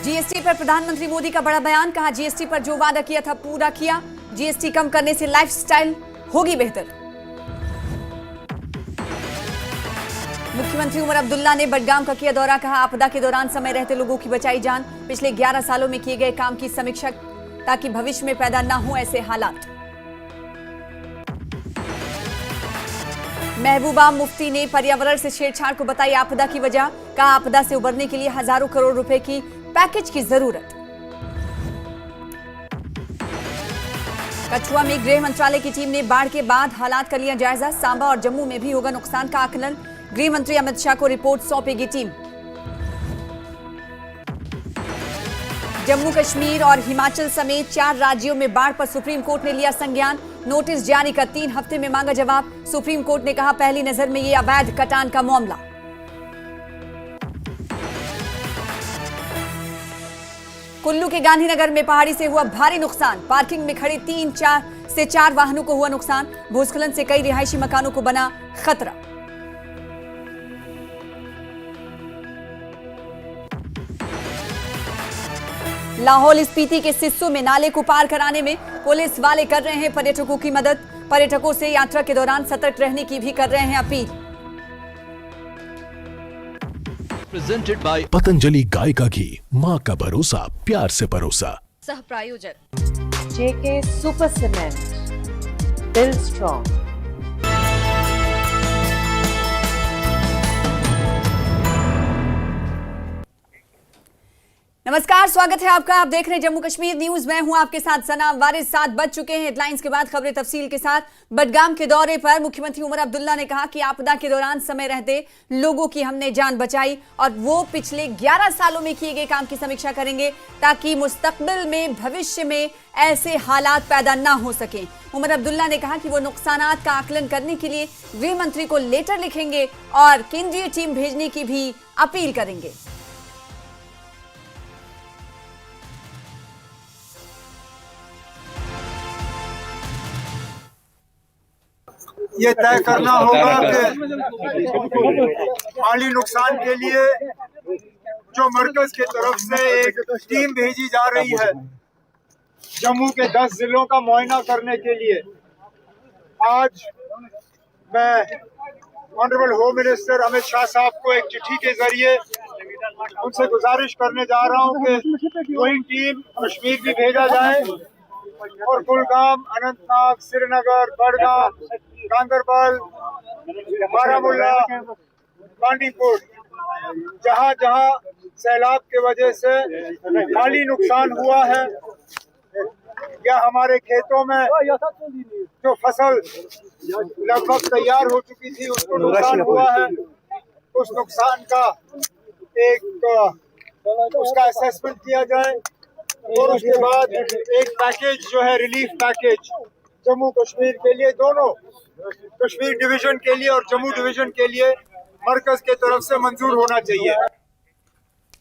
GST पर प्रधानमंत्री मोदी का बड़ा बयान, कहा जीएसटी पर जो वादा किया था पूरा किया। जीएसटी कम करने से लाइफस्टाइल होगी बेहतर। मुख्यमंत्री उमर अब्दुल्ला ने बडगाम का किया दौरा, कहा आपदा के दौरान समय रहते लोगों की बचाई जान। पिछले 11 सालों में किए गए काम की समीक्षा ताकि भविष्य में पैदा न हो ऐसे हालात। महबूबा मुफ्ती ने पर्यावरण से छेड़छाड़ को बताई आपदा की वजह, कहा आपदा से उबरने के लिए हजारों करोड़ रुपए की पैकेज की जरूरत। कठुआ में गृह मंत्रालय की टीम ने बाढ़ के बाद हालात का लिया जायजा। सांबा और जम्मू में भी होगा नुकसान का आकलन। गृह मंत्री अमित शाह को रिपोर्ट सौंपेगी टीम। जम्मू कश्मीर और हिमाचल समेत 4 राज्यों में बाढ़ पर सुप्रीम कोर्ट ने लिया संज्ञान। नोटिस जारी कर 3 हफ्ते में मांगा जवाब। सुप्रीम कोर्ट ने कहा पहली नजर में ये अवैध कटान का मामला। कुल्लू के गांधीनगर में पहाड़ी से हुआ भारी नुकसान। पार्किंग में खड़े 3 से 4 वाहनों को हुआ नुकसान। भूस्खलन से कई रिहायशी मकानों को बना खतरा। लाहौल स्पीति के सिस्सू में नाले को पार कराने में पुलिस वाले कर रहे हैं पर्यटकों की मदद। पर्यटकों से यात्रा के दौरान सतर्क रहने की भी कर रहे हैं अपील। प्रेजेंटेड बाय पतंजलि गाय का घी, माँ का भरोसा, प्यार से परोसा। सह प्रायोजक JK super cement, build strong. नमस्कार, स्वागत है आपका। आप देख रहे हैं जम्मू कश्मीर न्यूज। मैं हूं आपके साथ सना वारिस। 7 बज चुके हैं। हेडलाइंस के बाद खबरें तफसील के साथ। बडगाम के दौरे पर मुख्यमंत्री उमर अब्दुल्ला ने कहा कि आपदा के दौरान समय रहते लोगों की हमने जान बचाई और वो पिछले 11 सालों में किए गए काम की समीक्षा करेंगे ताकि मुस्तकबिल में भविष्य में ऐसे हालात पैदा ना हो सके। उमर अब्दुल्ला ने कहा कि वो नुकसानात का आकलन करने के लिए गृह मंत्री को लेटर लिखेंगे और केंद्रीय टीम भेजने की भी अपील करेंगे। ये तय करना होगा कि माली नुकसान के लिए जो मरकज की तरफ से एक टीम भेजी जा रही है जम्मू के 10 जिलों का मुआयना करने के लिए, आज मैं honourable home minister Amit Shah साहब को एक चिट्ठी के जरिए उनसे गुजारिश करने जा रहा हूं कि वही टीम कश्मीर भी भेजा जाए और कुलगाम, अनंतनाग, श्रीनगर, बडगाम, गांदरबल, बारामूला, बांडीपुर, जहां जहां सैलाब के वजह से माली नुकसान हुआ है या हमारे खेतों में जो फसल लगभग तैयार हो चुकी थी उसको नुकसान हुआ है, उस नुकसान का उसका असेसमेंट किया जाए और उसके बाद एक पैकेज जो है रिलीफ पैकेज जम्मू कश्मीर के लिए, दोनों कश्मीर डिवीजन के लिए और जम्मू डिवीजन के लिए मरकज के तरफ से मंजूर होना चाहिए।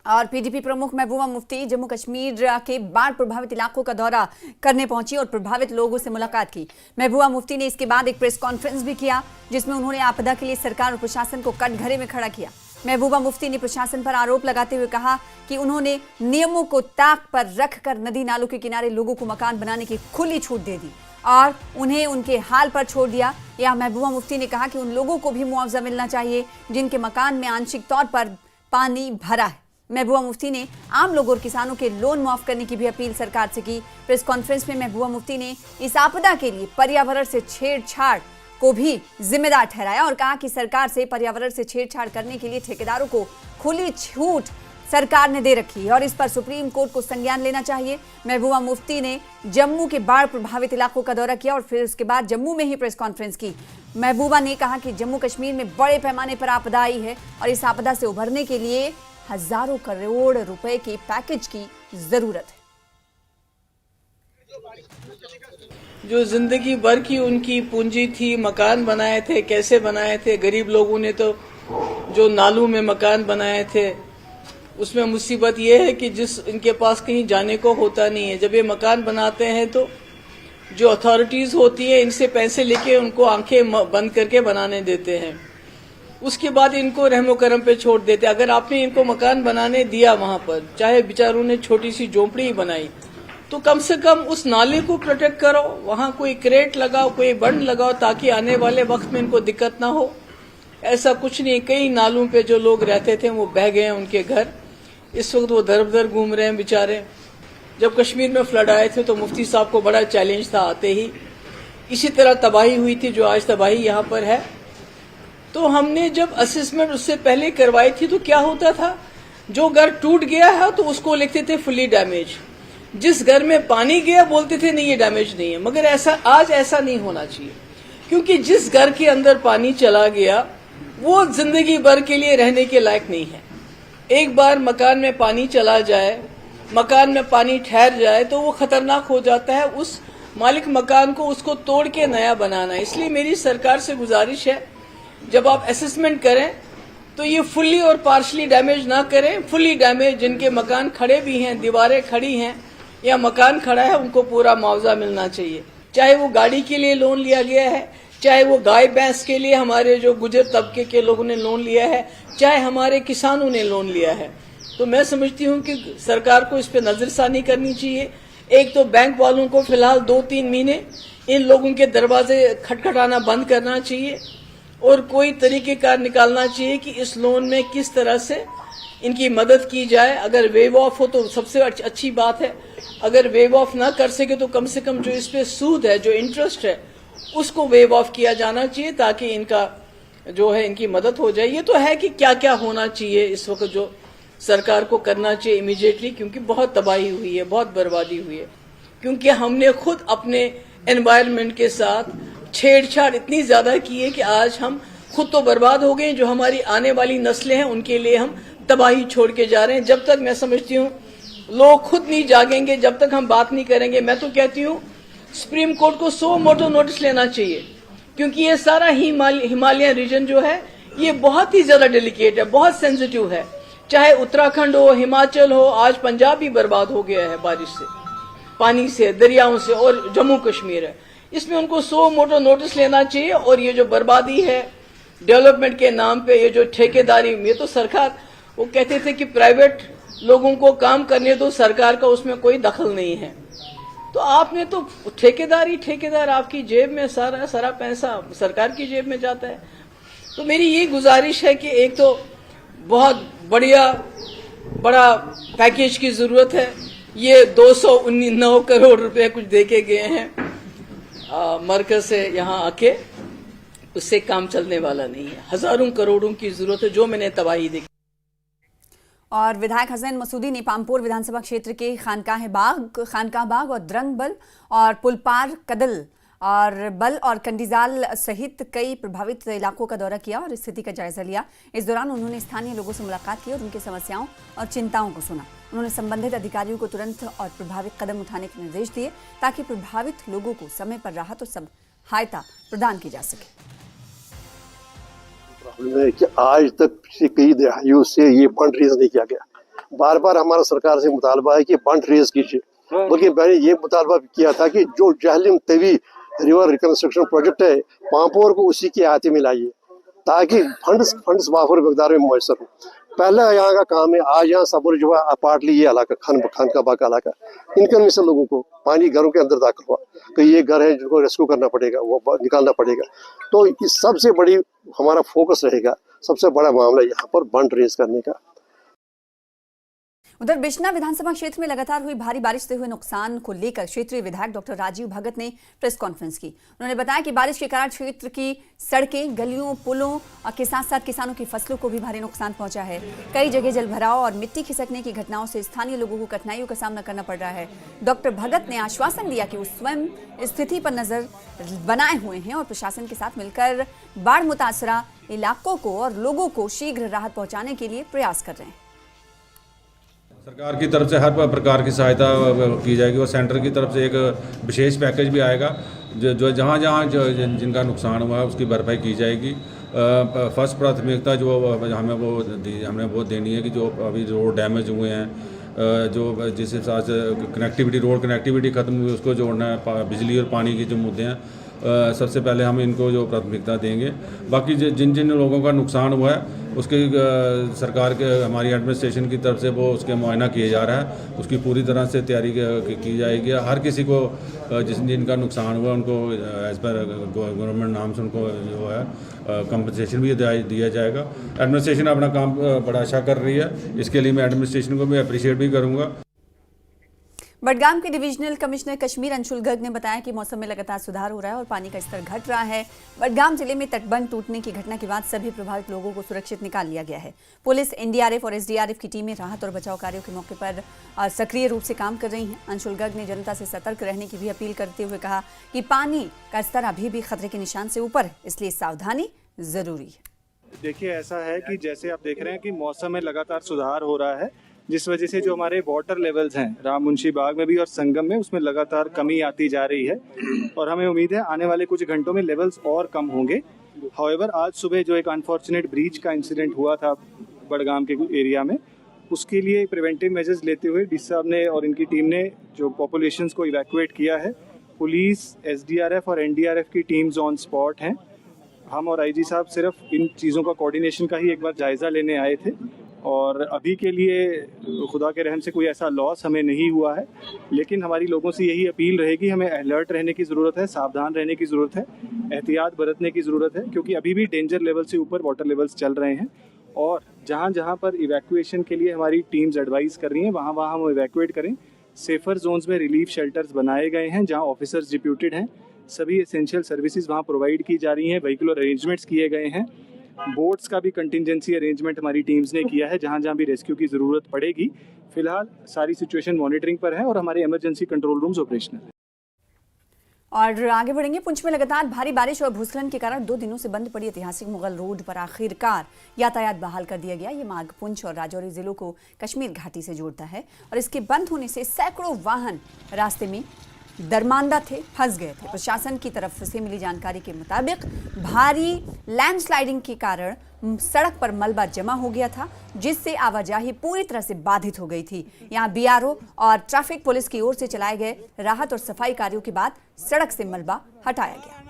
और पीडीपी प्रमुख महबूबा मुफ्ती जम्मू कश्मीर के बाढ़ प्रभावित इलाकों का दौरा करने पहुंची और प्रभावित लोगों से मुलाकात की। महबूबा मुफ्ती ने इसके बाद एक प्रेस कॉन्फ्रेंस भी किया जिसमें उन्होंने आपदा के लिए सरकार और प्रशासन को कटघरे में खड़ा किया। महबूबा मुफ्ती ने प्रशासन पर आरोप लगाते हुए कहा कि उन्होंने नियमों को ताक पर रखकर नदी नालों के किनारे लोगों को मकान बनाने की खुली छूट दे दी और उन्हें उनके हाल पर छोड़ दिया। या महबूबा मुफ्ती ने कहा कि उन लोगों को भी मुआवजा मिलना चाहिए जिनके मकान में आंशिक तौर पर पानी भरा है। महबूबा मुफ्ती ने आम लोगों और किसानों के लोन माफ करने की भी अपील सरकार से की। प्रेस कॉन्फ्रेंस में महबूबा मुफ्ती ने इस आपदा के लिए पर्यावरण से छेड़छाड़ को भी जिम्मेदार ठहराया और कहा कि सरकार से पर्यावरण से छेड़छाड़ करने के लिए ठेकेदारों को खुली छूट सरकार ने दे रखी है और इस पर सुप्रीम कोर्ट को संज्ञान लेना चाहिए। महबूबा मुफ्ती ने जम्मू के बाढ़ प्रभावित इलाकों का दौरा किया और फिर उसके बाद जम्मू में ही प्रेस कॉन्फ्रेंस की। महबूबा ने कहा कि जम्मू कश्मीर में बड़े पैमाने पर आपदा आई है और इस आपदा से उभरने के लिए हजारों करोड़ रुपए के पैकेज की जरूरत है। जो जिंदगी भर की उनकी पूंजी थी, मकान बनाए थे, कैसे बनाए थे, गरीब लोगों ने तो जो नालों में मकान बनाए थे, उसमें मुसीबत ये है कि जिस इनके पास कहीं जाने को होता नहीं है। जब ये मकान बनाते हैं तो जो अथॉरिटीज होती है इनसे पैसे लेके उनको आंखें बंद करके बनाने देते हैं। उसके बाद इनको रहमो करम पे छोड़ देते। अगर आपने इनको मकान बनाने दिया वहां पर, चाहे बेचारों ने छोटी सी झोंपड़ी ही बनाई, तो कम से कम उस नाले को प्रोटेक्ट करो, वहां कोई क्रेट लगाओ, कोई बंड लगाओ, ताकि आने वाले वक्त में इनको दिक्कत ना हो। ऐसा कुछ नहीं, कई नालों पे जो लोग रहते थे वो बह गए हैं उनके घर, इस वक्त वो दर बदर घूम रहे हैं बेचारे। जब कश्मीर में फ्लड आए थे तो मुफ्ती साहब को बड़ा चैलेंज था आते ही, इसी तरह तबाही हुई थी जो आज तबाही यहाँ पर है। तो हमने जब असेसमेंट उससे पहले करवाई थी तो क्या होता था, जो घर टूट गया है तो उसको लिखते थे फुली डैमेज, जिस घर में पानी गया बोलते थे नहीं ये डैमेज नहीं है। मगर आज ऐसा नहीं होना चाहिए, क्योंकि जिस घर के अंदर पानी चला गया वो जिंदगी भर के लिए रहने के लायक नहीं है। एक बार मकान में पानी चला जाए, मकान में पानी ठहर जाए तो वो खतरनाक हो जाता है। उस मालिक मकान को उसको तोड़ के नया बनाना। इसलिए मेरी सरकार से गुजारिश है, जब आप असेसमेंट करें तो ये फुल्ली और पार्शली डैमेज ना करें। फुल्ली डैमेज जिनके मकान खड़े भी हैं, दीवारें खड़ी हैं या मकान खड़ा है, उनको पूरा मुआवजा मिलना चाहिए। चाहे वो गाड़ी के लिए लोन लिया गया है, चाहे वो गाय भैंस के लिए हमारे जो गुजर तबके के लोगों ने लोन लिया है, चाहे हमारे किसानों ने लोन लिया है। तो मैं समझती हूँ कि सरकार को इस पे नजरसानी करनी चाहिए। एक तो बैंक वालों को फिलहाल 2-3 महीने इन लोगों के दरवाजे खटखटाना बंद करना चाहिए और कोई तरीकेकार निकालना चाहिए कि इस लोन में किस तरह से इनकी मदद की जाए। अगर वेव ऑफ हो तो सबसे अच्छी बात है, अगर वेव ऑफ ना कर सके तो कम से कम जो इस पे सूद है, जो इंटरेस्ट है, उसको वेव ऑफ किया जाना चाहिए, ताकि इनका जो है इनकी मदद हो जाए। ये तो है कि क्या क्या होना चाहिए इस वक्त जो सरकार को करना चाहिए इमीडिएटली, क्योंकि बहुत तबाही हुई है, बहुत बर्बादी हुई है, क्योंकि हमने खुद अपने एनवायरनमेंट के साथ छेड़छाड़ इतनी ज्यादा की है कि आज हम खुद तो बर्बाद हो गए, जो हमारी आने वाली नस्लें हैं उनके लिए हम तबाही छोड़ के जा रहे हैं। जब तक मैं समझती हूँ लोग खुद नहीं जागेंगे, जब तक हम बात नहीं करेंगे। मैं तो कहती हूँ सुप्रीम कोर्ट को 100 मोटो नोटिस लेना चाहिए, क्योंकि ये सारा हिमालयन रीजन जो है ये बहुत ही ज्यादा डेलिकेट है, बहुत सेंसिटिव है। चाहे उत्तराखंड हो, हिमाचल हो, आज पंजाब भी बर्बाद हो गया है बारिश से, पानी से, दरियाओं से, और जम्मू कश्मीर है। इसमें उनको 100 मोटो नोटिस लेना चाहिए। और ये जो बर्बादी है डेवलपमेंट के नाम पे, ये जो ठेकेदारी, ये तो सरकार, वो कहते थे कि प्राइवेट लोगों को काम करने दो, सरकार का उसमें कोई दखल नहीं है। तो आपने तो ठेकेदार आपकी जेब में सारा पैसा सरकार की जेब में जाता है। तो मेरी ये गुजारिश है कि एक तो बहुत बड़ा पैकेज की जरूरत है। ये 209 करोड़ रुपए कुछ देके गए हैं मरकज से यहाँ आके, उससे काम चलने वाला नहीं है। हजारों करोड़ों की जरूरत है, जो मैंने तबाही देखी। और विधायक हसनैन मसूदी ने पामपुर विधानसभा क्षेत्र के खानकाह बाग और द्रंगबल और पुलपार कदल और बल और कंडीजाल सहित कई प्रभावित इलाकों का दौरा किया और स्थिति का जायजा लिया। इस दौरान उन्होंने स्थानीय लोगों से मुलाकात की और उनकी समस्याओं और चिंताओं को सुना। उन्होंने संबंधित अधिकारियों को तुरंत और प्रभावित कदम उठाने के निर्देश दिए, ताकि प्रभावित लोगों को समय पर राहत और सहायता प्रदान की जा सके। कि आज तक पिछले कई दहाइयों से ये फंड रेज नहीं किया गया। बार बार हमारा सरकार से मुतालबा है कि फंड रेज कीजिए, बल्कि मैंने ये मुतालबा किया था कि जो Jhelum Tawi river reconstruction project है पामपोर को उसी के हाथे में लाइए, ताकि फंड्स वाफर मकदार में मुयसर हो। पहले यहाँ का काम है, आज यहाँ सबूर जो है पार्टली ये इलाका खान का बाग इलाका, इनके में से लोगों को पानी घरों के अंदर दाखिल हुआ। कई ये घर है जिनको रेस्क्यू करना पड़ेगा, वो निकालना पड़ेगा। तो इस सबसे बड़ी हमारा फोकस रहेगा, सबसे बड़ा मामला यहाँ पर फंड रेज करने का। उधर बिश्ना विधानसभा क्षेत्र में लगातार हुई भारी बारिश से हुए नुकसान को लेकर क्षेत्रीय विधायक डॉक्टर राजीव भगत ने प्रेस कॉन्फ्रेंस की। उन्होंने बताया कि बारिश के कारण क्षेत्र की सड़कें, गलियों, पुलों के साथ साथ किसानों की फसलों को भी भारी नुकसान पहुंचा है। कई जगह जलभराव और मिट्टी खिसकने की घटनाओं से स्थानीय लोगों को कठिनाइयों का सामना करना पड़ रहा है। डॉक्टर भगत ने आश्वासन दिया कि वो स्वयं स्थिति पर नजर बनाए हुए हैं और प्रशासन के साथ मिलकर बाढ़ मुतासरा इलाकों को और लोगों को शीघ्र राहत पहुंचाने के लिए प्रयास कर रहे हैं। सरकार की तरफ से हर प्रकार की सहायता की जाएगी और सेंटर की तरफ से एक विशेष पैकेज भी आएगा, जो जहाँ जिनका नुकसान हुआ है उसकी भरपाई की जाएगी। फर्स्ट प्राथमिकता जो हमने वो देनी है कि जो अभी रोड डैमेज हुए हैं, जो जिस हिसाब से रोड कनेक्टिविटी खत्म हुई उसको जोड़ना है, बिजली और पानी के जो मुद्दे हैं सबसे पहले हम इनको जो प्राथमिकता देंगे। बाकी जिन जिन लोगों का नुकसान हुआ है उसके सरकार के हमारी एडमिनिस्ट्रेशन की तरफ से वो उसके मुआयना किए जा रहा है, उसकी पूरी तरह से तैयारी की जाएगी। हर किसी को जिनका नुकसान हुआ उनको एज पर गवर्नमेंट नाम से उनको जो है कंपनसेशन भी दिया जाएगा। एडमिनिस्ट्रेशन अपना काम बड़ा अच्छा कर रही है, इसके लिए मैं एडमिनिस्ट्रेशन को भी अप्रिशिएट भी करूँगा। बडगाम के डिविजनल कमिश्नर कश्मीर अंशुल गर्ग ने बताया कि मौसम में लगातार सुधार हो रहा है और पानी का स्तर घट रहा है। बडगाम जिले में तटबंध टूटने की घटना के बाद सभी प्रभावित लोगों को सुरक्षित निकाल लिया गया है। पुलिस, एनडीआरएफ और एसडीआरएफ की टीमें राहत और बचाव कार्यों के मौके पर सक्रिय रूप से काम कर रही हैं। अंशुल गर्ग ने जनता से सतर्क रहने की भी अपील करते हुए कहा कि पानी का स्तर अभी भी खतरे के निशान से ऊपर है, इसलिए सावधानी जरूरी है। देखिए, ऐसा है कि जैसे आप देख रहे हैं कि मौसम में लगातार सुधार हो रहा है, जिस वजह से जो हमारे वाटर लेवल्स हैं राममुंशी बाग में भी और संगम में, उसमें लगातार कमी आती जा रही है और हमें उम्मीद है आने वाले कुछ घंटों में लेवल्स और कम होंगे। हाउएवर, आज सुबह जो एक अनफॉर्चुनेट ब्रीच का इंसिडेंट हुआ था बडगाम के एरिया में, उसके लिए प्रिवेंटिव मेजर्स लेते हुए डी साहब ने और इनकी टीम ने जो पॉपुलेशंस को इवैक्यूएट किया है। पुलिस, एसडीआरएफ और एनडीआरएफ की टीम्स ऑन स्पॉट हैं। हम और आईजी साहब सिर्फ इन चीज़ों का कोऑर्डिनेशन का ही एक बार जायज़ा लेने आए थे और अभी के लिए खुदा के रहम से कोई ऐसा लॉस हमें नहीं हुआ है, लेकिन हमारी लोगों से यही अपील रहेगी, हमें अलर्ट रहने की ज़रूरत है, सावधान रहने की ज़रूरत है, एहतियात बरतने की ज़रूरत है, क्योंकि अभी भी डेंजर लेवल से ऊपर वाटर लेवल्स चल रहे हैं। और जहाँ जहाँ पर इवैक्यूएशन के लिए हमारी टीम्स एडवाइस कर रही हैं, वहाँ वहाँ हम इवैक्यूएट करें। सेफर जोन्स में रिलीफ शेल्टर्स बनाए गए हैं जहाँ ऑफिसर्स डिप्यूटेड हैं, सभी एसेंशियल सर्विसेज वहाँ प्रोवाइड की जा रही हैं, व्हीकुलर अरेंजमेंट्स किए गए हैं, बोट्स का भी कंटिजेंसी अरेंजमेंट हमारी टीम्स ने किया है जहाँ जहाँ भी रेस्क्यू की ज़रूरत पड़ेगी। फिलहाल सारी सिचुएशन मॉनिटरिंग पर है और हमारे इमरजेंसी कंट्रोल रूम्स ऑपरेशनल है। और आगे बढ़ेंगे। पुंछ में लगातार भारी बारिश और भूस्खलन के कारण 2 दिनों से बंद पड़ी ऐतिहासिक मुगल रोड पर आखिरकार यातायात बहाल कर दिया गया। ये मार्ग पुंछ और राजौरी जिलों को कश्मीर घाटी से जोड़ता है और इसके बंद होने से सैकड़ों वाहन रास्ते में दरमांदा थे, फंस गए थे। प्रशासन की तरफ से मिली जानकारी के मुताबिक भारी लैंडस्लाइडिंग के कारण सड़क पर मलबा जमा हो गया था, जिससे आवाजाही पूरी तरह से बाधित हो गई थी। यहाँ बीआरओ और ट्रैफिक पुलिस की ओर से चलाए गए राहत और सफाई कार्यों के बाद सड़क से मलबा हटाया गया।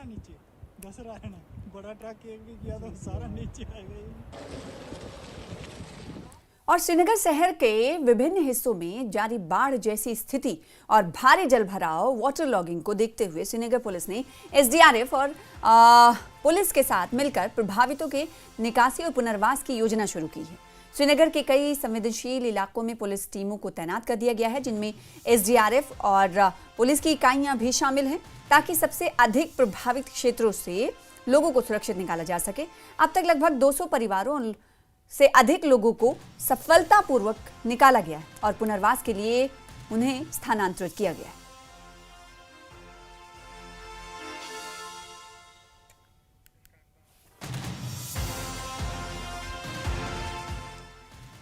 और श्रीनगर शहर के विभिन्न हिस्सों में जारी बाढ़ जैसी स्थिति और भारी जलभराव, वाटर लॉगिंग को देखते हुए श्रीनगर पुलिस ने एसडीआरएफ और पुलिस के साथ मिलकर प्रभावितों के निकासी और पुनर्वास की योजना शुरू की है। श्रीनगर के कई संवेदनशील इलाकों में पुलिस टीमों को तैनात कर दिया गया है, जिनमें एसडीआरएफ और पुलिस की इकाइयां भी शामिल हैं, ताकि सबसे अधिक प्रभावित क्षेत्रों से लोगों को सुरक्षित निकाला जा सके। अब तक लगभग 200 परिवारों से अधिक लोगों को सफलतापूर्वक निकाला गया है और पुनर्वास के लिए उन्हें स्थानांतरित किया गया है।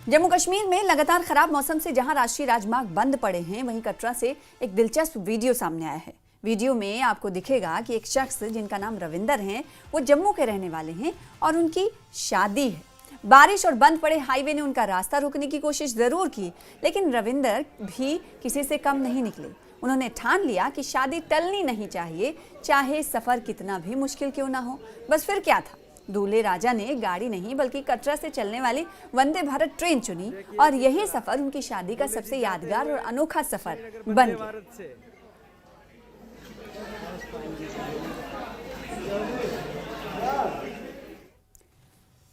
जम्मू कश्मीर में लगातार खराब मौसम से जहां राष्ट्रीय राजमार्ग बंद पड़े हैं, वहीं कटरा से एक दिलचस्प वीडियो सामने आया है। वीडियो में आपको दिखेगा कि एक शख्स जिनका नाम रविंदर है, वो जम्मू के रहने वाले हैं और उनकी शादी है। बारिश और बंद पड़े हाईवे ने उनका रास्ता रोकने की कोशिश जरूर की, लेकिन रविंदर भी किसी से कम नहीं निकले। उन्होंने ठान लिया कि शादी टलनी नहीं चाहिए, चाहे सफर कितना भी मुश्किल क्यों ना हो। बस फिर क्या था, दूल्हे राजा ने गाड़ी नहीं बल्कि कटरा से चलने वाली वंदे भारत ट्रेन चुनी और यही सफर उनकी शादी का सबसे यादगार और अनोखा सफर बन गया।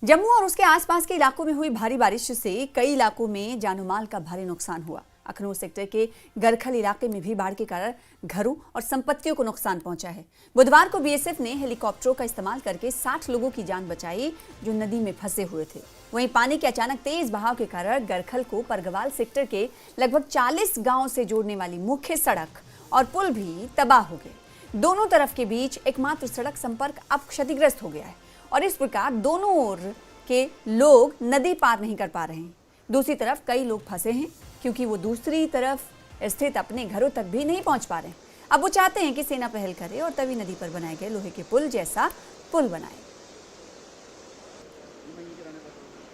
जम्मू और उसके आसपास के इलाकों में हुई भारी बारिश से कई इलाकों में जानो माल का भारी नुकसान हुआ। अखनूर सेक्टर के गरखल इलाके में भी बाढ़ के कारण घरों और संपत्तियों को नुकसान पहुंचा है। बुधवार को बीएसएफ ने हेलीकॉप्टरों का इस्तेमाल करके 60 लोगों की जान बचाई जो नदी में फंसे हुए थे। वहीं पानी के अचानक तेज बहाव के कारण गरखल को परगवाल सेक्टर के लगभग 40 गांवों से जोड़ने वाली मुख्य सड़क और पुल भी तबाह हो गए। दोनों तरफ के बीच एकमात्र सड़क संपर्क अब क्षतिग्रस्त हो गया है और इस प्रकार दोनों ओर के लोग नदी पार नहीं कर पा रहे हैं। दूसरी तरफ कई लोग फंसे हैं क्योंकि वो दूसरी तरफ स्थित अपने घरों तक भी नहीं पहुंच पा रहे हैं। अब वो चाहते हैं कि सेना पहल करे और तभी नदी पर बनाए गए लोहे के पुल जैसा पुल बनाए।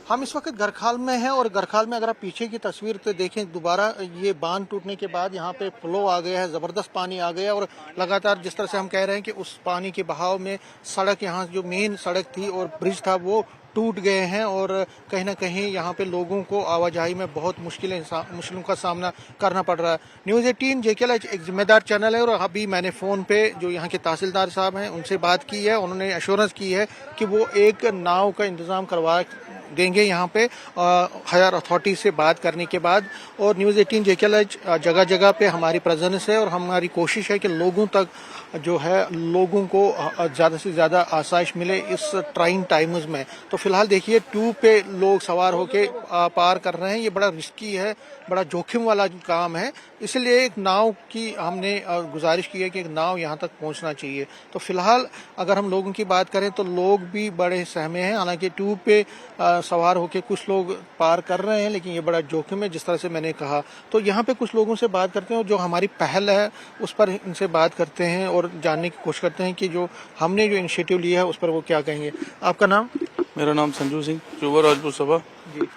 हम इस वक्त गरखाल में हैं और गरखाल में अगर आप पीछे की तस्वीर तो देखें, दोबारा ये बांध टूटने के बाद यहाँ पे फ्लो आ गया है, ज़बरदस्त पानी आ गया और लगातार जिस तरह से हम कह रहे हैं कि उस पानी के बहाव में सड़क, यहाँ जो मेन सड़क थी और ब्रिज था वो टूट गए हैं और कहीं ना कहीं यहाँ पे लोगों को आवाजाही में बहुत मुश्किलों का सामना करना पड़ रहा है। न्यूज़ 18 JKL एक जिम्मेदार चैनल है और अभी मैंने फ़ोन पे जो यहाँ के तहसीलदार साहब हैं उनसे बात की है। उन्होंने एश्योरेंस की है कि वो एक नाव का इंतज़ाम करवा देंगे यहाँ पे हायर अथॉरिटी से बात करने के बाद। और न्यूज़ 18 JKL जगह जगह पे हमारी प्रेजेंस है और हमारी कोशिश है कि लोगों तक जो है लोगों को ज़्यादा से ज़्यादा आसाइश मिले इस ट्राइंग टाइम्स में। तो फिलहाल देखिए ट्यूब पे लोग सवार होके पार कर रहे हैं। ये बड़ा रिस्की है, बड़ा जोखिम वाला काम है, इसलिए एक नाव की हमने गुजारिश की है कि एक नाव यहाँ तक पहुँचना चाहिए। तो फिलहाल अगर हम लोगों की बात करें तो लोग भी बड़े सहमे हैं। हालांकि ट्यूब पे सवार होके कुछ लोग पार कर रहे हैं, लेकिन ये बड़ा जोखिम है जिस तरह से मैंने कहा। तो यहाँ पे कुछ लोगों से बात करते हैं और जो हमारी पहल है उस पर इनसे बात करते हैं और जानने की कोशिश करते हैं कि जो हमने जो इनिशिएटिव लिया है उस पर वो क्या कहेंगे। आपका नाम? मेरा नाम संजू सिंह, चुबर राजपूत सभा जी।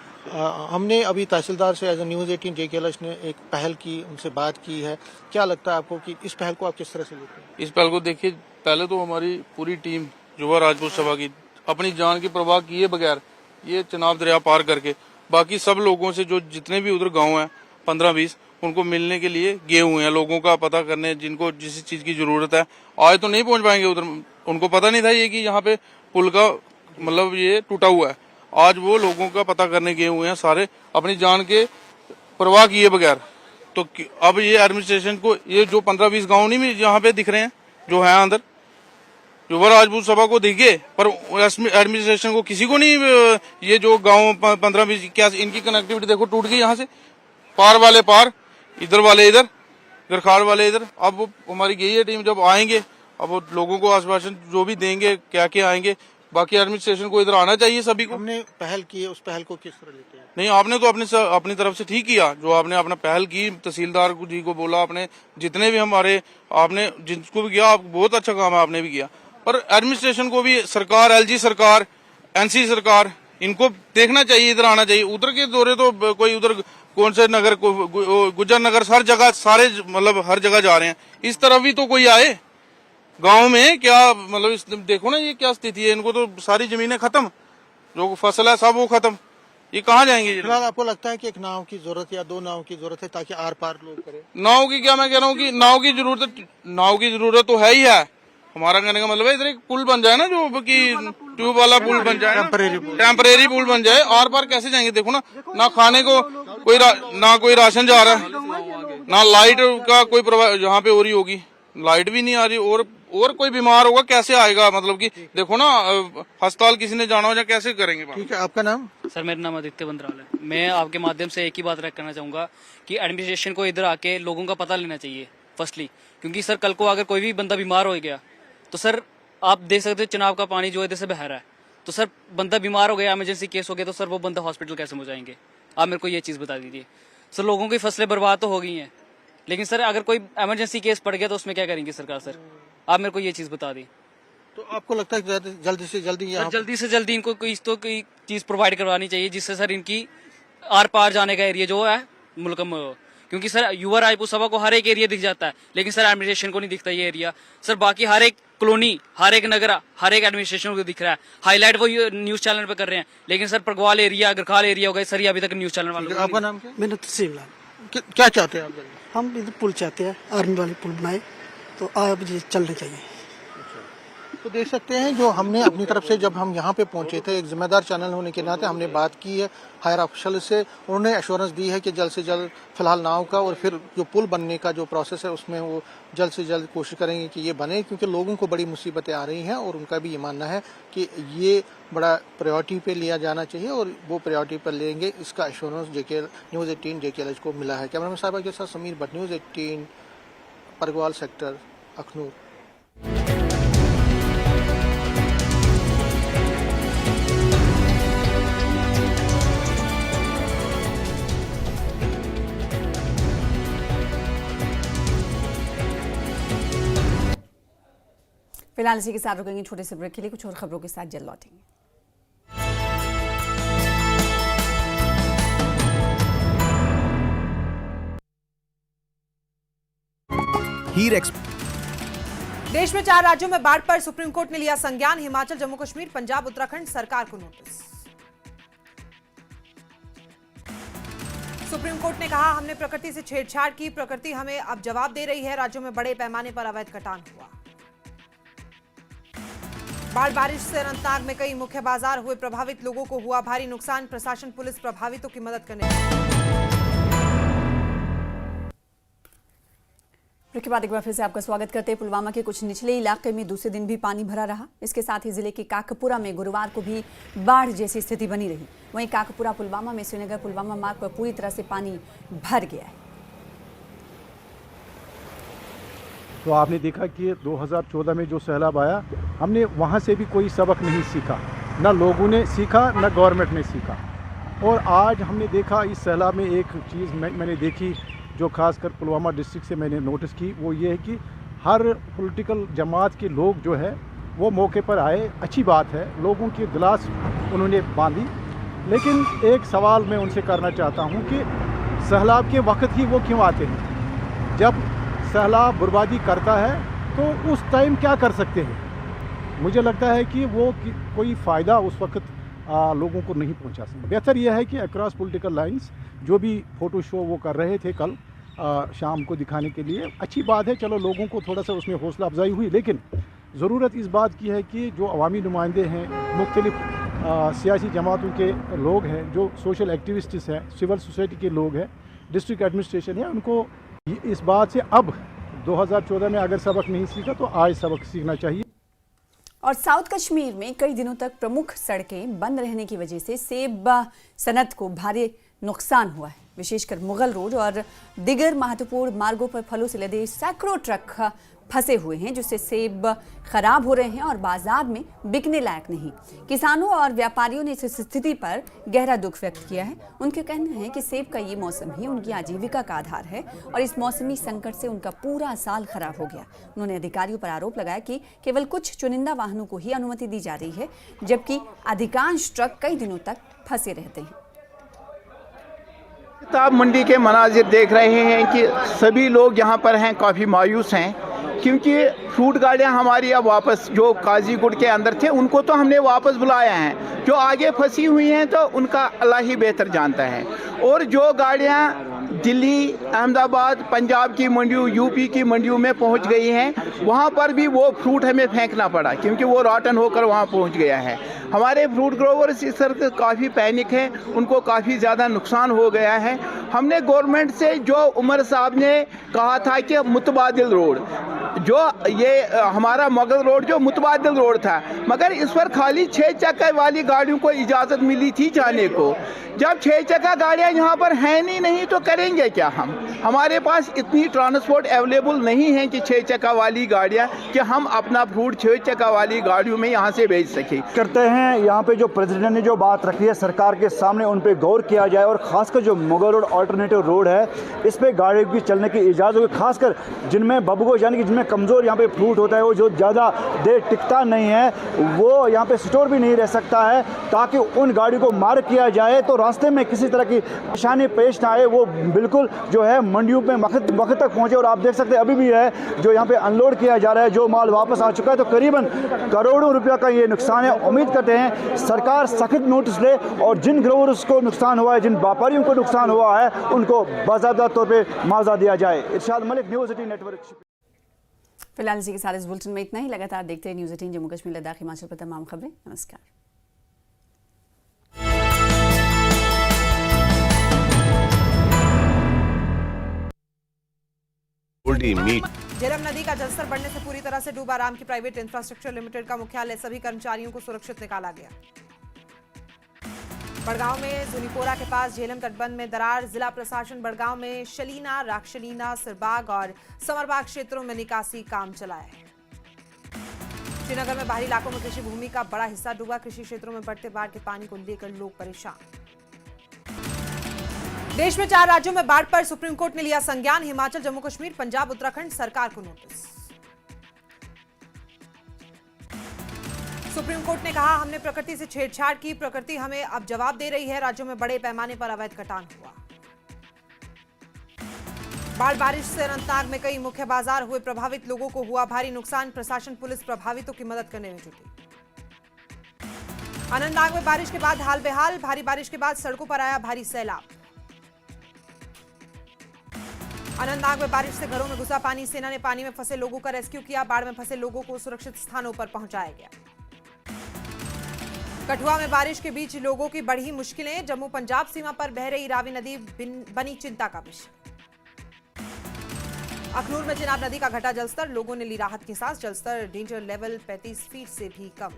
हमने अभी तहसीलदार से एज ए न्यूज़ 18 JKL ने एक पहल की, उनसे बात की है। क्या लगता है आपको कि इस पहल को आप किस तरह से लेते हैं? इस पहल को देखिए, पहले तो हमारी पूरी टीम चुबर राजपूत सभा की अपनी जान की परवाह किए बगैर ये चनाब दरिया पार करके बाकी सब लोगों से जो जितने भी उधर गाँव हैं 15-20 उनको मिलने के लिए गए हुए हैं, लोगों का पता करने, जिनको जिस चीज की जरूरत है। आज तो नहीं पहुंच पाएंगे उधर, उनको पता नहीं था ये कि यहाँ पे पुल का मतलब ये टूटा हुआ है। आज वो लोगों का पता करने गए हुए हैं सारे अपनी जान के परवाह किए बगैर। तो अब ये एडमिनिस्ट्रेशन को ये जो 15-20 गाँव नहीं यहाँ पे दिख रहे हैं जो है अंदर, युवा राजपूत सभा को दिखे पर एडमिनिस्ट्रेशन को किसी को नहीं। ये जो गाँव 15-20 क्या इनकी कनेक्टिविटी देखो टूट गई, यहाँ से पार वाले पार, इधर वाले इधर, गरखाल वाले इधर। अब वो हमारी गई है टीम, जब आएंगे अब वो लोगों को आश्वासन जो भी देंगे क्या क्या आएंगे। बाकी एडमिनिस्ट्रेशन को इधर आना चाहिए सभी को। हमने पहल की है, उस पहल को किस तरह लेते हैं? नहीं, आपने तो अपनी तरफ से ठीक किया जो आपने अपना पहल की, तहसीलदार जी को बोला आपने, जितने भी हमारे आपने जिसको भी किया आप बहुत अच्छा काम है आपने भी किया। पर एडमिनिस्ट्रेशन को भी सरकार, LG सरकार, NC सरकार, इनको देखना चाहिए, इधर आना चाहिए। उधर के दौरे तो कोई उधर कौन से नगर गुजर नगर हर जगह सारे मतलब हर जगह जा रहे हैं, इस तरफ भी तो कोई आए गांव में। क्या मतलब देखो ना ये क्या स्थिति है, इनको तो सारी जमीनें खत्म, जो फसल है सब वो खत्म, ये कहाँ जाएंगे। फिलहाल आपको लगता है कि एक नाव की जरूरत या 2 नाव की जरूरत है ताकि आर पार लोग करें? नाव की क्या, मैं कह रहा हूँ कि नाव की जरूरत तो है ही है। हमारा कहने का मतलब है इधर एक पुल बन जाए ना, जो कि ट्यूब वाला पुल बन जाए, टेम्परेरी पुल बन जाए। आर पार कैसे जाएंगे? देखो ना खाने को ना कोई राशन जा रहा है, ना लाइट का कोई प्रोवाइड यहाँ पे हो रही होगी, लाइट भी नहीं आ रही। और कोई बीमार होगा कैसे आएगा? मतलब कि देखो ना अस्पताल किसी ने जाना हो जाए कैसे करेंगे? ठीक है, आपका नाम? सर मेरा नाम आदित्य बंदराल है। मैं आपके माध्यम से एक ही बात करना चाहूंगा कि एडमिनिस्ट्रेशन को इधर आके लोगों का पता लेना चाहिए फर्स्टली, क्योंकि सर कल को अगर कोई भी बंदा बीमार हो गया तो सर आप देख सकते हो चुनाव का पानी जो इधर से बह रहा है, तो सर बंदा बीमार हो गया, इमरजेंसी केस हो गया, तो सर वो बंदा हॉस्पिटल कैसे पहुंचाएंगे? आप मेरे को ये चीज बता दीजिए। सर लोगों की फसलें बर्बाद तो हो गई हैं, लेकिन सर अगर कोई इमरजेंसी केस पड़ गया तो उसमें क्या करेंगे सरकार? सर आप मेरे को ये चीज बता दी। तो आपको लगता है कि जल्दी से जल्दी इनको कोई चीज प्रोवाइड करवानी चाहिए जिससे सर इनकी आर पार जाने का एरिया जो है मुल्क में हो। क्योंकि सर युवा राजपूत सभा को हर एक एरिया दिख जाता है, लेकिन सर एडमिनिस्ट्रेशन को नहीं दिखता ये एरिया। सर बाकी हर एक कॉलोनी, हर एक नगर, हर एक एडमिनिस्ट्रेशन को दिख रहा है। हाईलाइट वो न्यूज चैनल पे कर रहे हैं, लेकिन सर परगवाल एरिया, गरखाल एरिया हो गए सर, ये अभी तक न्यूज चैनल वाले। आपका नाम क्या? मेरा तस्सीम लाल। क्या चाहते हैं आप? हम इधर पुल चाहते हैं, आर्मी वाले पुल बनाए तो आप ये चलने चाहिए। तो देख सकते हैं जो हमने अपनी तरफ से जब हम यहाँ पे पहुंचे थे, एक जिम्मेदार चैनल होने के नाते हमने बात की है हायर ऑफिशियल से, उन्होंने एश्योरेंस दी है कि जल्द से जल्द फिलहाल नाव का और फिर जो पुल बनने का जो प्रोसेस है उसमें वो जल्द से जल्द कोशिश करेंगे कि ये बने, क्योंकि लोगों को बड़ी मुसीबतें आ रही हैं और उनका भी ये मानना है कि ये बड़ा प्रायोरिटी पे लिया जाना चाहिए और वो प्रायोरिटी पर लेंगे। इसका एश्योरेंस न्यूज़ 18 JKL को मिला है। कैमरामैन साहब के साथ समीर भट्ट, न्यूज़ 18 परगवाल सेक्टर, अखनूर। फिलहाल इसी के साथ रुकेंगे छोटे से ब्रेक के लिए, कुछ और खबरों के साथ जल्द लौटेंगे। हीर देश में 4 राज्यों में बाढ़ पर सुप्रीम कोर्ट ने लिया संज्ञान। हिमाचल, जम्मू कश्मीर, पंजाब, उत्तराखंड सरकार को नोटिस। सुप्रीम कोर्ट ने कहा हमने प्रकृति से छेड़छाड़ की, प्रकृति हमें अब जवाब दे रही है। राज्यों में बड़े पैमाने पर अवैध कटान हुआ। बाढ़ बारिश से अनंतनाग में कई मुख्य बाजार हुए प्रभावित, लोगों को हुआ भारी नुकसान। प्रशासन पुलिस प्रभावितों की मदद करने के बाद एक बार फिर से आपका स्वागत करते हैं। पुलवामा के कुछ निचले इलाके में दूसरे दिन भी पानी भरा रहा। इसके साथ ही जिले के काकपुरा में गुरुवार को भी बाढ़ जैसी स्थिति बनी रही। वहीं काकपुरा पुलवामा में श्रीनगर पुलवामा मार्ग पर पूरी तरह से पानी भर गया है। तो आपने देखा कि 2014 में जो सैलाब आया, हमने वहाँ से भी कोई सबक नहीं सीखा, न लोगों ने सीखा न गवर्नमेंट ने सीखा। और आज हमने देखा इस सैलाब में एक चीज़ मैंने देखी जो खासकर पुलवामा डिस्ट्रिक्ट से मैंने नोटिस की, वो ये है कि हर पॉलिटिकल जमात के लोग जो है वो मौके पर आए। अच्छी बात है, लोगों की दिलास उन्होंने बांधी। लेकिन एक सवाल मैं उनसे करना चाहता हूँ कि सैलाब के वक्त ही वो क्यों आते हैं? जब सैलाब बर्बादी करता है तो उस टाइम क्या कर सकते हैं? मुझे लगता है कि वो कोई फ़ायदा उस वक्त लोगों को नहीं पहुंचा सकता। बेहतर यह है कि अक्रॉस पॉलिटिकल लाइंस जो भी फ़ोटो शो वो कर रहे थे कल शाम को दिखाने के लिए, अच्छी बात है। चलो लोगों को थोड़ा सा उसमें हौसला अफजाई हुई, लेकिन ज़रूरत इस बात की है कि जो अवामी नुमाइंदे हैं, मुख्तलिफ सियासी जमातों के लोग हैं, जो सोशल एक्टिविस्ट्स हैं, सिविल सोसाइटी के लोग हैं, डिस्ट्रिक्ट एडमिनिस्ट्रेशन है, उनको इस बात से अब 2014 में अगर सबक नहीं सीखा तो आज सबक सीखना चाहिए। और साउथ कश्मीर में कई दिनों तक प्रमुख सड़कें बंद रहने की वजह से सेब सनत को भारी नुकसान हुआ है। विशेषकर मुगल रोड और दिगर महत्वपूर्ण मार्गों पर फलों से लदे सैकड़ों ट्रक फंसे हुए हैं, जिससे सेब खराब हो रहे हैं और बाजार में बिकने लायक नहीं। किसानों और व्यापारियों ने इस स्थिति पर गहरा दुख व्यक्त किया है। उनके कहना है कि सेब का ये मौसम ही उनकी आजीविका का आधार है और इस मौसमी संकट से उनका पूरा साल खराब हो गया। उन्होंने अधिकारियों पर आरोप लगाया कि केवल कुछ चुनिंदा वाहनों को ही अनुमति दी जा रही है, जबकि अधिकांश ट्रक कई दिनों तक फंसे रहते हैं। आप मंडी के मनाजिर देख रहे हैं कि सभी लोग यहाँ पर हैं, काफ़ी मायूस हैं, क्योंकि फ्रूट गाड़ियाँ हमारी अब वापस जो काजीगुड़ के अंदर थे उनको तो हमने वापस बुलाया है, जो आगे फंसी हुई हैं तो उनका अल्लाह ही बेहतर जानता है। और जो गाड़ियाँ दिल्ली, अहमदाबाद, पंजाब की मंडियों, यूपी की मंडियों में पहुंच गई हैं, वहां पर भी वो फ्रूट हमें फेंकना पड़ा क्योंकि वो रॉटन होकर वहां पहुंच गया है। हमारे फ्रूट ग्रोवर्स इस तरह काफ़ी पैनिक हैं, उनको काफ़ी ज़्यादा नुकसान हो गया है। हमने गवर्नमेंट से जो उमर साहब ने कहा था कि मुतबादिल रोड, जो ये हमारा मुगल रोड जो मुतबादिल रोड था, मगर इस पर खाली 6 चक्का वाली गाड़ियों को इजाज़त मिली थी जाने को। जब 6 चक्का गाड़ियाँ यहाँ पर हैं नहीं तो करेंगे क्या हम? हमारे पास इतनी ट्रांसपोर्ट अवेलेबल नहीं है कि 6 चक्का वाली गाड़ियाँ कि हम अपना फ्रूट 6 चक्का वाली गाड़ियों में यहाँ से भेज सकें। करते हैं यहाँ पे जो प्रेसिडेंट ने जो बात रखी है सरकार के सामने, उन पे गौर किया जाए और खासकर जो मुगल रोड अल्टरनेटिव रोड है इस पे गाड़ी की चलने की इजाज़त होगी, खासकर जिनमें बबगोश यानी कि जिनमें कमज़ोर यहाँ पे फ्रूट होता है, वो जो ज़्यादा देर टिकता नहीं है, वो यहाँ पे स्टोर भी नहीं रह सकता है, ताकि उन गाड़ी को मार्क किया जाए तो रास्ते में किसी तरह की परेशानी पेश ना आए, वो बिल्कुल जो है मंडियों में वक्त तक पहुँचे। और आप देख सकते हैं अभी भी है जो यहाँ पे अनलोड किया जा रहा है, जो माल वापस आ चुका है, तो करीबन करोड़ों रुपया का ये नुकसान है। उम्मीद करते हैं सरकार सख्त नोटिस ले और जिन ग्रोवर्स को नुकसान हुआ है, जिन व्यापारियों को नुकसान हुआ है, उनको बाकायदा तौर पर मुआवजा दिया जाए। इरशाद मलिक, न्यूज़ 18 नेटवर्क। फिलहाल इसी के साथ इस बुलेटिन में इतना ही। लगातार देखते हैं न्यूज़ 18 जम्मू कश्मीर लद्दाख हिमाचल पर तमाम खबरें। नमस्कार। झेलम नदी का जलस्तर बढ़ने से पूरी तरह से डूबा राम की प्राइवेट इंफ्रास्ट्रक्चर लिमिटेड का मुख्यालय, सभी कर्मचारियों को सुरक्षित निकाला गया। बड़गांव में जुनीपोरा के पास झेलम तटबंध में दरार, जिला प्रशासन बड़गांव में शलीना, राक्षलीना, सिरबाग और समरबाग क्षेत्रों में निकासी काम चलाया है। श्रीनगर में बाहरी इलाकों में कृषि भूमि का बड़ा हिस्सा डूबा, कृषि क्षेत्रों में बढ़ते बाढ़ के पानी को लेकर लोग परेशान। देश में 4 राज्यों में बाढ़ पर सुप्रीम कोर्ट ने लिया संज्ञान। हिमाचल, जम्मू कश्मीर, पंजाब, उत्तराखंड सरकार को नोटिस। सुप्रीम कोर्ट ने कहा हमने प्रकृति से छेड़छाड़ की, प्रकृति हमें अब जवाब दे रही है। राज्यों में बड़े पैमाने पर अवैध कटान हुआ। बाढ़ बारिश से अनंतनाग में कई मुख्य बाजार हुए प्रभावित, लोगों को हुआ भारी नुकसान। प्रशासन पुलिस प्रभावितों की मदद करने में जुटी। अनंतनाग में बारिश के बाद हाल बेहाल, भारी बारिश के बाद सड़कों पर आया भारी सैलाब। अनंतनाग में बारिश से घरों में घुसा पानी, सेना ने पानी में फंसे लोगों का रेस्क्यू किया। बाढ़ में फंसे लोगों को सुरक्षित स्थानों पर पहुंचाया गया। कठुआ में बारिश के बीच लोगों की बढ़ी मुश्किलें, जम्मू पंजाब सीमा पर बह रही रावी नदी बनी चिंता का विषय। अखनूर में चिनाब नदी का घटा जलस्तर, लोगों ने ली राहत की सांस। जलस्तर डेंजर लेवल 35 फीट से भी कम।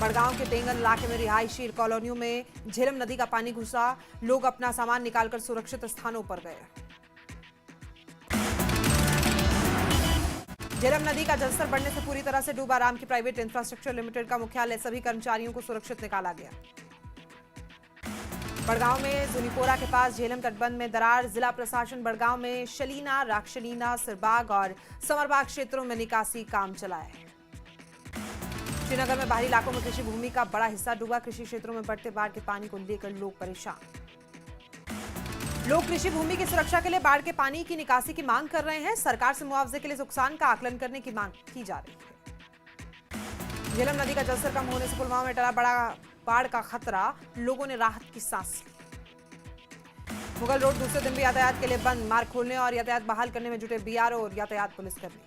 बड़गांव के तेंगन इलाके में रिहायशी कॉलोनियों में झेलम नदी का पानी घुसा, लोग अपना सामान निकालकर सुरक्षित स्थानों पर गए। झेलम नदी का जलस्तर बढ़ने से पूरी तरह से डूबा। राम की प्राइवेट इंफ्रास्ट्रक्चर लिमिटेड का मुख्यालय, सभी कर्मचारियों को सुरक्षित निकाला गया। बड़गांव में जुनीपोरा के पास झेलम तटबंध में दरार, जिला प्रशासन बड़गांव में शलीना, राक्षलीना, सिरबाग और समरबाग क्षेत्रों में निकासी काम चलाया है। श्रीनगर में बाहरी इलाकों में कृषि भूमि का बड़ा हिस्सा डूबा। कृषि क्षेत्रों में बढ़ते बाढ़ के पानी को लेकर लोग परेशान। लोग कृषि भूमि की सुरक्षा के लिए बाढ़ के पानी की निकासी की मांग कर रहे हैं। सरकार से मुआवजे के लिए नुकसान का आकलन करने की मांग की जा रही है। झेलम नदी का जलस्तर कम होने से पुलवामा में टला बड़ा बाढ़ का खतरा, लोगों ने राहत की सांस ली। मुगल रोड दूसरे दिन भी यातायात के लिए बंद। मार्ग खोलने और यातायात बहाल करने में जुटे बीआरओ और यातायात पुलिसकर्मी।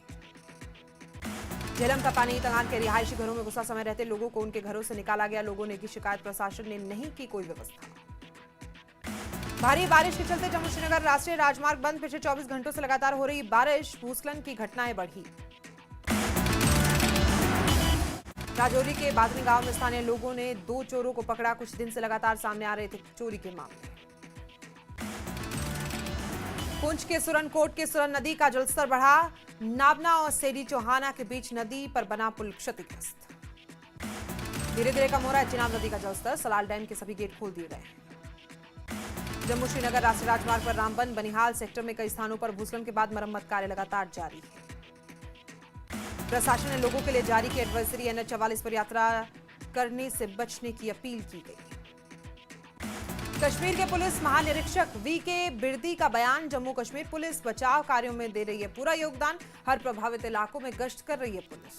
झेलम का पानी तंगान के रिहायशी घरों में घुसा, समय रहते लोगों को उनके घरों से निकाला गया। लोगों ने की शिकायत, प्रशासन ने नहीं की कोई व्यवस्था। भारी बारिश के चलते जम्मू श्रीनगर राष्ट्रीय राजमार्ग बंद। पिछले 24 घंटों से लगातार हो रही बारिश, भूस्खलन की घटनाएं बढ़ी। राजौरी के बादनी गांव में स्थानीय लोगों ने 2 चोरों को पकड़ा। कुछ दिन से लगातार सामने आ रहे थे चोरी के मामले। पुंछ के सुरनकोट के सुरन नदी का जलस्तर बढ़ा। नाबना और सेडी चौहाना के बीच नदी पर बना पुल क्षतिग्रस्त। धीरे धीरे कम हो रहा है चिनाब नदी का जलस्तर। सलाल डैम के सभी गेट खोल दिए गए हैं। जम्मू श्रीनगर राष्ट्रीय राजमार्ग पर रामबन बनिहाल सेक्टर में कई स्थानों पर भूस्खलन के बाद मरम्मत कार्य लगातार जारी है। प्रशासन ने लोगों के लिए जारी की एडवाइजरी। NH-44 पर यात्रा करने से बचने की अपील की गई। कश्मीर के पुलिस महानिरीक्षक VK बिरदी का बयान। जम्मू कश्मीर पुलिस बचाव कार्यों में दे रही है पूरा योगदान। हर प्रभावित इलाकों में गश्त कर रही है पुलिस।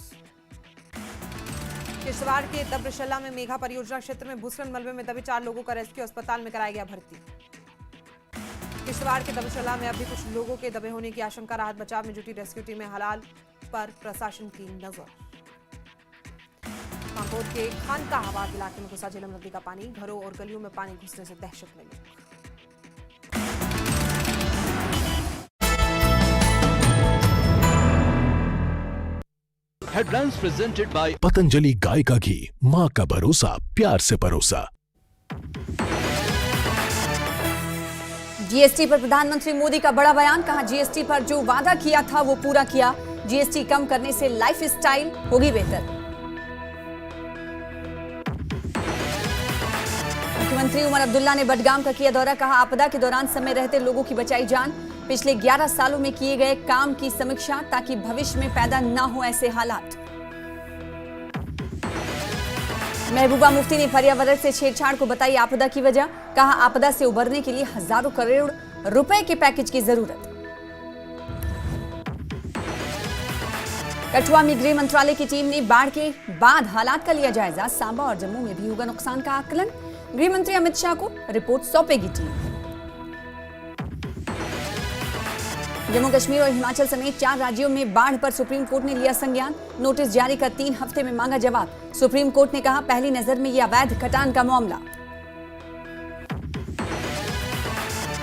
किश्तवाड़ के दब्रशल्ला में मेघा परियोजना क्षेत्र में भूस्खलन मलबे में दबे 4 लोगों का रेस्क्यू, अस्पताल में कराया गया भर्ती। किश्तवाड़ के दब्रशल्ला में अभी कुछ लोगों के दबे होने की आशंका। राहत बचाव में जुटी रेस्क्यू टीमें, हालात पर प्रशासन की नजर। पांपोर के खानकाहाबाद इलाके में घुसा झेलम नदी का पानी, घरों और गलियों में पानी घुसने से दहशत में लोग। हेडलाइंस प्रेजेंटेड बाय पतंजलि गाय का घी, माँ का भरोसा, प्यार से परोसा। जीएसटी पर प्रधानमंत्री मोदी का बड़ा बयान। कहा, जीएसटी पर जो वादा किया था वो पूरा किया। जीएसटी कम करने से लाइफ स्टाइल होगी बेहतर। मुख्यमंत्री उमर अब्दुल्ला ने बडगाम का किया दौरा। कहा, आपदा के दौरान समय रहते लोगों की बचाई जान। पिछले 11 सालों में किए गए काम की समीक्षा, ताकि भविष्य में पैदा न हो ऐसे हालात। महबूबा मुफ्ती ने पर्यावरण से छेड़छाड़ को बताई आपदा की वजह। कहा, आपदा से उबरने के लिए हजारों करोड़ रुपए के पैकेज की जरूरत। कठुआ में गृह मंत्रालय की टीम ने बाढ़ के बाद हालात का लिया जायजा। सांबा और जम्मू में भी होगा नुकसान का आकलन। गृह मंत्री अमित शाह को रिपोर्ट सौंपेगी टीम। जम्मू कश्मीर और हिमाचल समेत 4 राज्यों में बाढ़ पर सुप्रीम कोर्ट ने लिया संज्ञान। नोटिस जारी कर 3 हफ्ते में मांगा जवाब। सुप्रीम कोर्ट ने कहा, पहली नजर में यह अवैध खटान का मामला।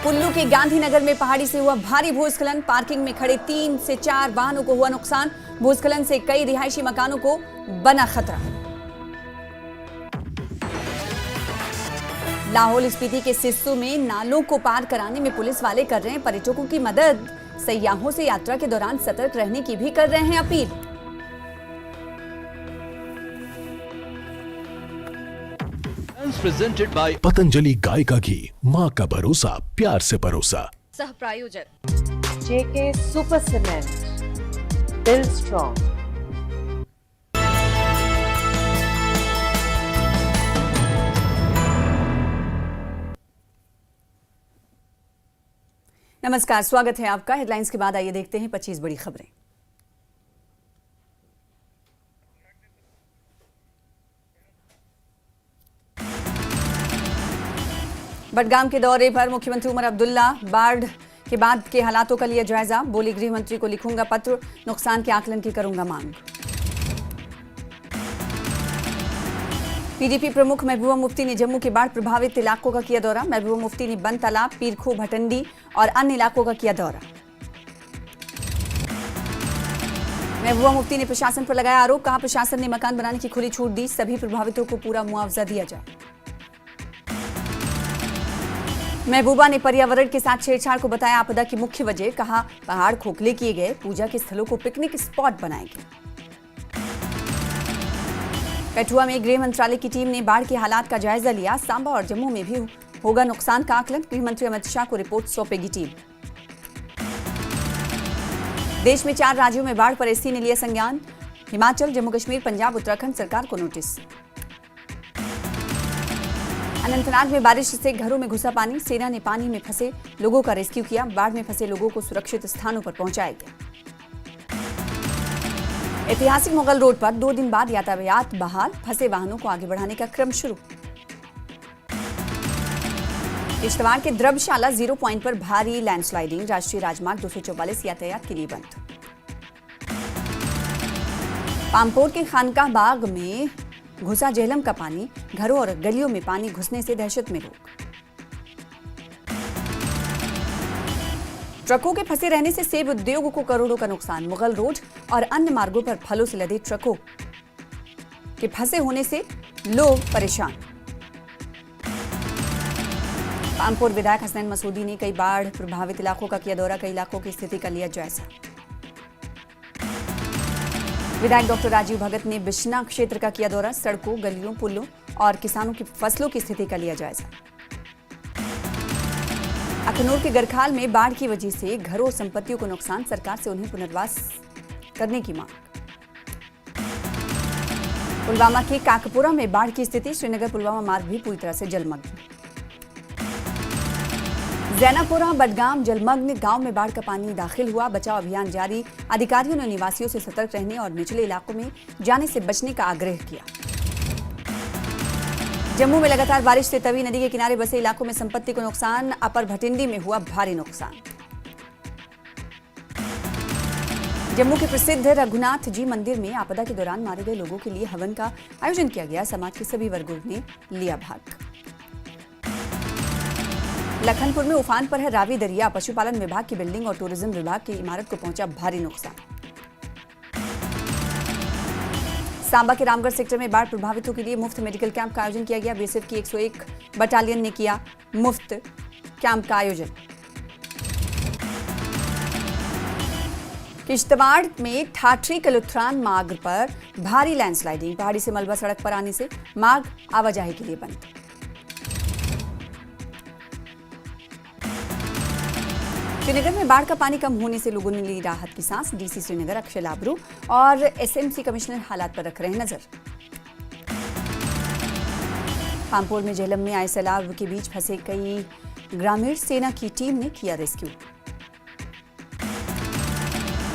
कुल्लू के गांधीनगर में पहाड़ी से हुआ भारी भूस्खलन। पार्किंग में खड़े 3 से 4 वाहनों को हुआ नुकसान। भूस्खलन से कई रिहायशी मकानों को बना खतरा। लाहौल स्पीति के सिस्सू में नालों को पार कराने में पुलिस वाले कर रहे हैं पर्यटकों की मदद। सयाहों से यात्रा के दौरान सतर्क रहने की भी कर रहे हैं अपील। प्रेजेंटेड बाय पतंजलि गाय का घी, माँ का भरोसा, प्यार से परोसा। सह प्रायोजक JK super cement, build strong. नमस्कार, स्वागत है आपका। हेडलाइंस के बाद आइए देखते हैं 25 बड़ी खबरें। बडगाम के दौरे पर मुख्यमंत्री उमर अब्दुल्ला, बाढ़ के बाद के हालातों का लिया जायजा। बोली, गृह मंत्री को लिखूंगा पत्र, नुकसान के आकलन की करूंगा मांग। पीडीपी प्रमुख महबूबा मुफ्ती ने जम्मू के बाढ़ प्रभावित इलाकों का किया दौरा। महबूबा मुफ्ती ने बंद तालाब, पीरखो, भटंडी और अन्य इलाकों का किया दौरा। महबूबा मुफ्ती ने प्रशासन पर लगाया आरोप, कहा प्रशासन ने मकान बनाने की खुली छूट दी, सभी प्रभावितों को पूरा मुआवजा दिया जाए। महबूबा ने पर्यावरण के साथ छेड़छाड़ को बताया आपदा की मुख्य वजह, कहा पहाड़ खोखले किए गए, पूजा के स्थलों को पिकनिक स्पॉट बनाए गए। कठुआ में गृह मंत्रालय की टीम ने बाढ़ के हालात का जायजा लिया। सांबा और जम्मू में भी होगा नुकसान का आकलन, गृह मंत्री अमित शाह को रिपोर्ट सौंपेगी टीम। देश में 4 राज्यों में बाढ़ पर एससी ने लिया संज्ञान, हिमाचल, जम्मू कश्मीर, पंजाब, उत्तराखंड सरकार को नोटिस। अनंतनाग में बारिश से घरों में घुसा पानी, सेना ने पानी में फंसे लोगों का रेस्क्यू किया, बाढ़ में फंसे लोगों को सुरक्षित स्थानों पर पहुंचाया गया। ऐतिहासिक मुगल रोड पर 2 दिन बाद यातायात बहाल, फंसे वाहनों को आगे बढ़ाने का क्रम शुरू। किश्तवाड़ के द्रबशाला 0 पॉइंट पर भारी लैंडस्लाइडिंग, राष्ट्रीय राजमार्ग 244 यातायात के लिए बंद। पामपोर के खानकाह बाग में घुसा झेलम का पानी, घरों और गलियों में पानी घुसने से दहशत में लोग। ट्रकों के फंसे रहने से सेब उद्योग को करोड़ों का नुकसान, मुगल रोड और अन्य मार्गों पर फलों से लदे ट्रकों के फंसे होने से लोग परेशान। पामपोर विधायक हसनैन मसूदी ने कई बाढ़ प्रभावित इलाकों का किया दौरा, कई इलाकों की स्थिति का लिया जायजा। विधायक डॉक्टर राजीव भगत ने बिश्ना क्षेत्र का किया दौरा, सड़कों, गलियों, पुलों और किसानों की फसलों की स्थिति का लिया जायजा। अखनूर के गरखाल में बाढ़ की वजह से घरों और संपत्तियों को नुकसान, सरकार से उन्हें पुनर्वास करने की मांग। पुलवामा के काकपुरा में बाढ़ की स्थिति, श्रीनगर पुलवामा मार्ग भी पूरी तरह से जलमग्न। जैनापुरा बडगाम जलमग्न, गांव में बाढ़ का पानी दाखिल हुआ, बचाव अभियान जारी। अधिकारियों ने निवासियों से सतर्क रहने और निचले इलाकों में जाने से बचने का आग्रह किया। जम्मू में लगातार बारिश से तवी नदी के किनारे बसे इलाकों में संपत्ति को नुकसान, अपर भटिंडी में हुआ भारी नुकसान। जम्मू के प्रसिद्ध रघुनाथ जी मंदिर में आपदा के दौरान मारे गए लोगों के लिए हवन का आयोजन किया गया, समाज के सभी वर्गों ने लिया भाग। लखनपुर में उफान पर है रावी दरिया, पशुपालन विभाग की बिल्डिंग और टूरिज्म विभाग की इमारत को पहुंचा भारी नुकसान। सांबा के रामगढ़ सेक्टर में बाढ़ प्रभावितों के लिए मुफ्त मेडिकल कैंप का आयोजन किया गया, बीएसएफ की 101 बटालियन ने किया मुफ्त कैंप का आयोजन। किश्तवाड़ में ठाठरी कलुथ्रान मार्ग पर भारी लैंडस्लाइडिंग, पहाड़ी से मलबा सड़क पर आने से मार्ग आवाजाही के लिए बंद। श्रीनगर में बाढ़ का पानी कम होने से लोगों ने ली राहत की सांस, डीसी श्रीनगर अक्षय लाबरू और एसएमसी कमिश्नर हालात पर रख रहे हैं नजर। पामपोर में झेलम में आए सैलाब के बीच फंसे कई ग्रामीण, सेना की टीम ने किया रेस्क्यू।